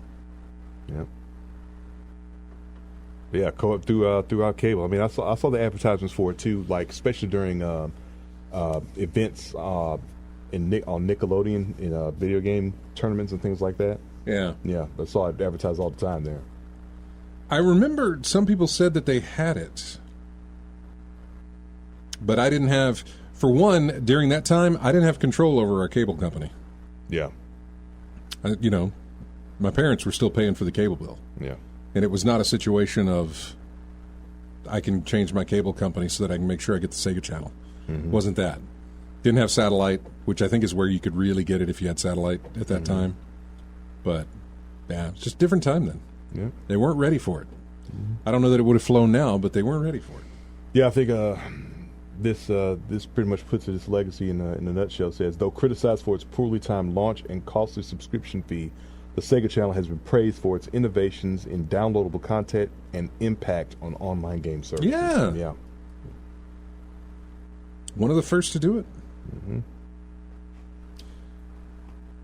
But yeah, throughout cable. I mean, I saw the advertisements for it too, like especially during events on Nickelodeon in video game tournaments and things like that. Yeah. Yeah, I saw it advertised all the time there. I remember some people said that they had it, but I didn't have. For one, during that time, I didn't have control over our cable company. Yeah. My parents were still paying for the cable bill. Yeah. And it was not a situation of I can change my cable company so that I can make sure I get the Sega Channel. Mm-hmm. Wasn't that. Didn't have satellite, which I think is where you could really get it if you had satellite at that time. But, yeah, it's just a different time then. Yeah. They weren't ready for it. I don't know that it would have flown now, but they weren't ready for it. Yeah, I think this pretty much puts its legacy in a nutshell. It says, though criticized for its poorly timed launch and costly subscription fee, the Sega Channel has been praised for its innovations in downloadable content and impact on online game services. Yeah. Yeah. One of the first to do it. Mm-hmm.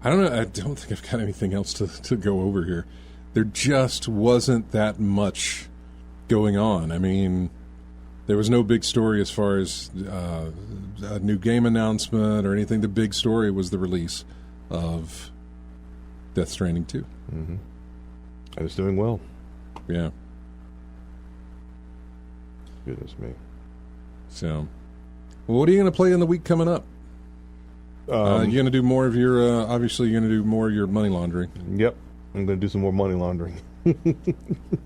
I don't know. I don't think I've got anything else to go over here. There just wasn't that much going on. I mean, there was no big story as far as a new game announcement or anything. The big story was the release of Death Stranding 2. Mm-hmm. And it's doing well. Yeah. Goodness me. So, well, what are you going to play in the week coming up? You're going to do more of your, obviously you're going to do more of your money laundering. Yep. I'm going to do some more money laundering.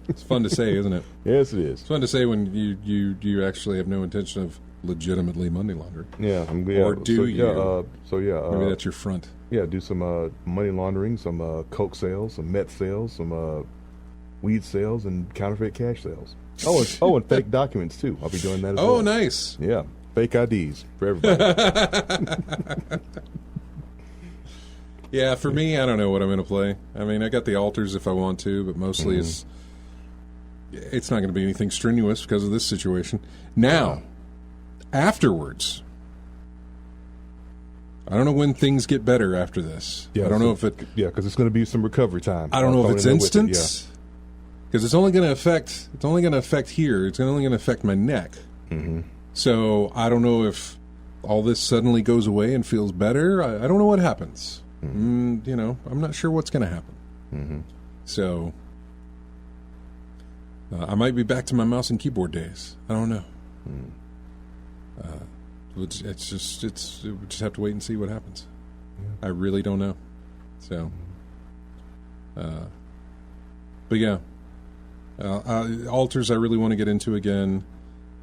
It's fun to say, isn't it? Yes, it is. It's fun to say when you actually have no intention of legitimately money laundering. Yeah, Or do you? Maybe Uh, that's your front. yeah, do some money laundering, some coke sales, some meth sales, some weed sales, and counterfeit cash sales. And fake documents too. I'll be doing that as well. Oh, nice. Yeah, fake IDs for everybody. Yeah, for me, I don't know what I'm going to play. I mean, I got the altars if I want to, but mostly it's not going to be anything strenuous because of this situation. Now, afterwards, I don't know when things get better after this. Yeah, I don't know if it... Yeah, because it's going to be some recovery time. I don't know if it's instant. Because it's only going to affect... It's only going to affect here. It's only going to affect my neck. Mm-hmm. So I don't know if all this suddenly goes away and feels better. I don't know what happens. Mm-hmm. I'm not sure what's going to happen. Mm-hmm. So I might be back to my mouse and keyboard days. I don't know. We just have to wait and see what happens. Yeah. I really don't know. So, but yeah, altars I really want to get into again.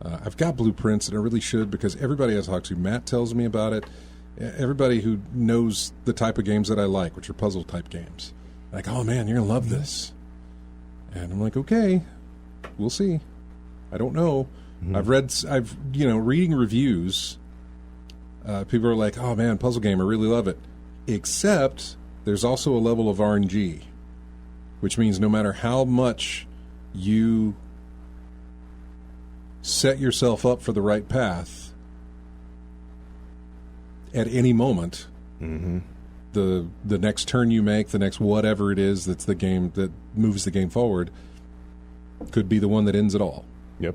I've got blueprints and I really should because everybody I talk to, Matt tells me about it. Everybody who knows the type of games that I like, which are puzzle type games, like, oh man, you're gonna love this, and I'm like, okay, we'll see. I don't know. Mm-hmm. Reading reviews. People are like, oh man, puzzle game, I really love it. Except there's also a level of RNG, which means no matter how much you set yourself up for the right path, at any moment, the next turn you make, the next whatever it is that's the game that moves the game forward, could be the one that ends it all. Yep.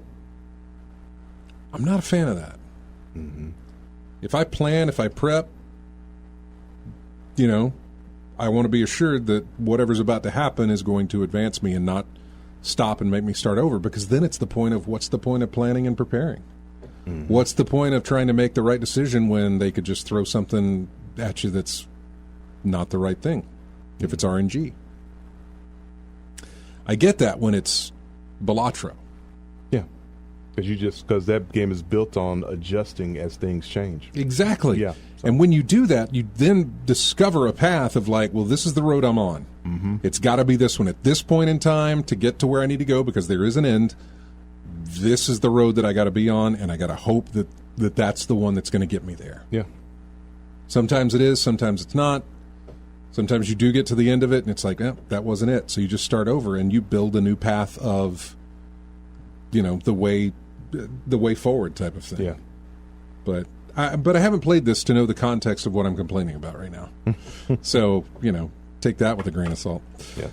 I'm not a fan of that. Mm-hmm. If I plan, if I prep, I want to be assured that whatever's about to happen is going to advance me and not stop and make me start over, because then it's the point of what's the point of planning and preparing? Mm-hmm. What's the point of trying to make the right decision when they could just throw something at you that's not the right thing, if it's RNG? I get that when it's Balatro. Yeah. Because that game is built on adjusting as things change. Exactly. Yeah. And when you do that, you then discover a path of like, well, this is the road I'm on. Mm-hmm. It's got to be this one at this point in time to get to where I need to go, because there is an end. This is the road that I got to be on, and I got to hope that that's the one that's going to get me there. Yeah. Sometimes it is, sometimes it's not. Sometimes you do get to the end of it, and it's like, that wasn't it. So you just start over, and you build a new path of, the way forward type of thing. Yeah. But I haven't played this to know the context of what I'm complaining about right now. So, take that with a grain of salt. Yeah.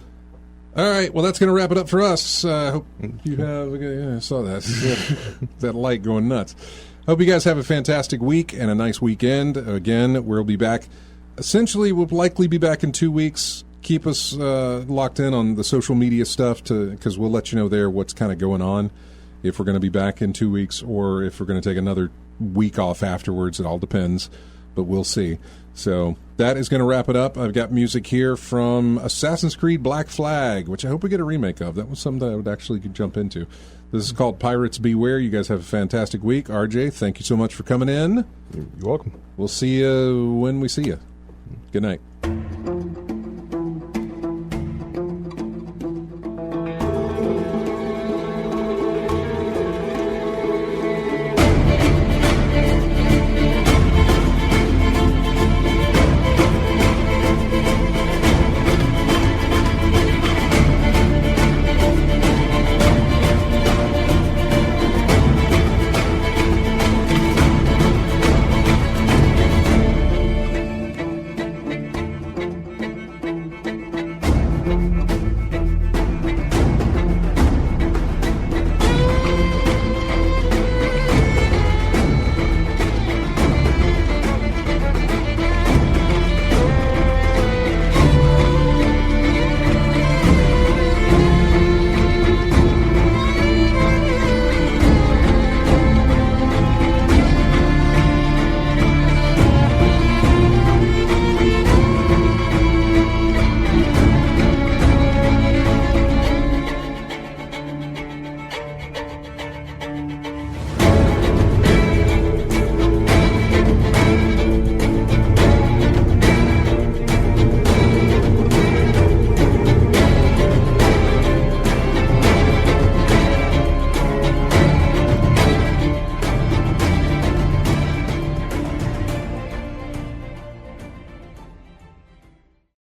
All right, well, that's going to wrap it up for us. Hope you have... I saw that. That light going nuts. Hope you guys have a fantastic week and a nice weekend. Again, we'll be back. Essentially, we'll likely be back in 2 weeks. Keep us locked in on the social media stuff because we'll let you know there what's kind of going on, if we're going to be back in 2 weeks or if we're going to take another week off afterwards. It all depends, but we'll see. So that is going to wrap it up. I've got music here from Assassin's Creed Black Flag, which I hope we get a remake of. That was something I would actually jump into. This is called Pirates Beware. You guys have a fantastic week. RJ, thank you so much for coming in. You're welcome. We'll see you when we see you. Good night.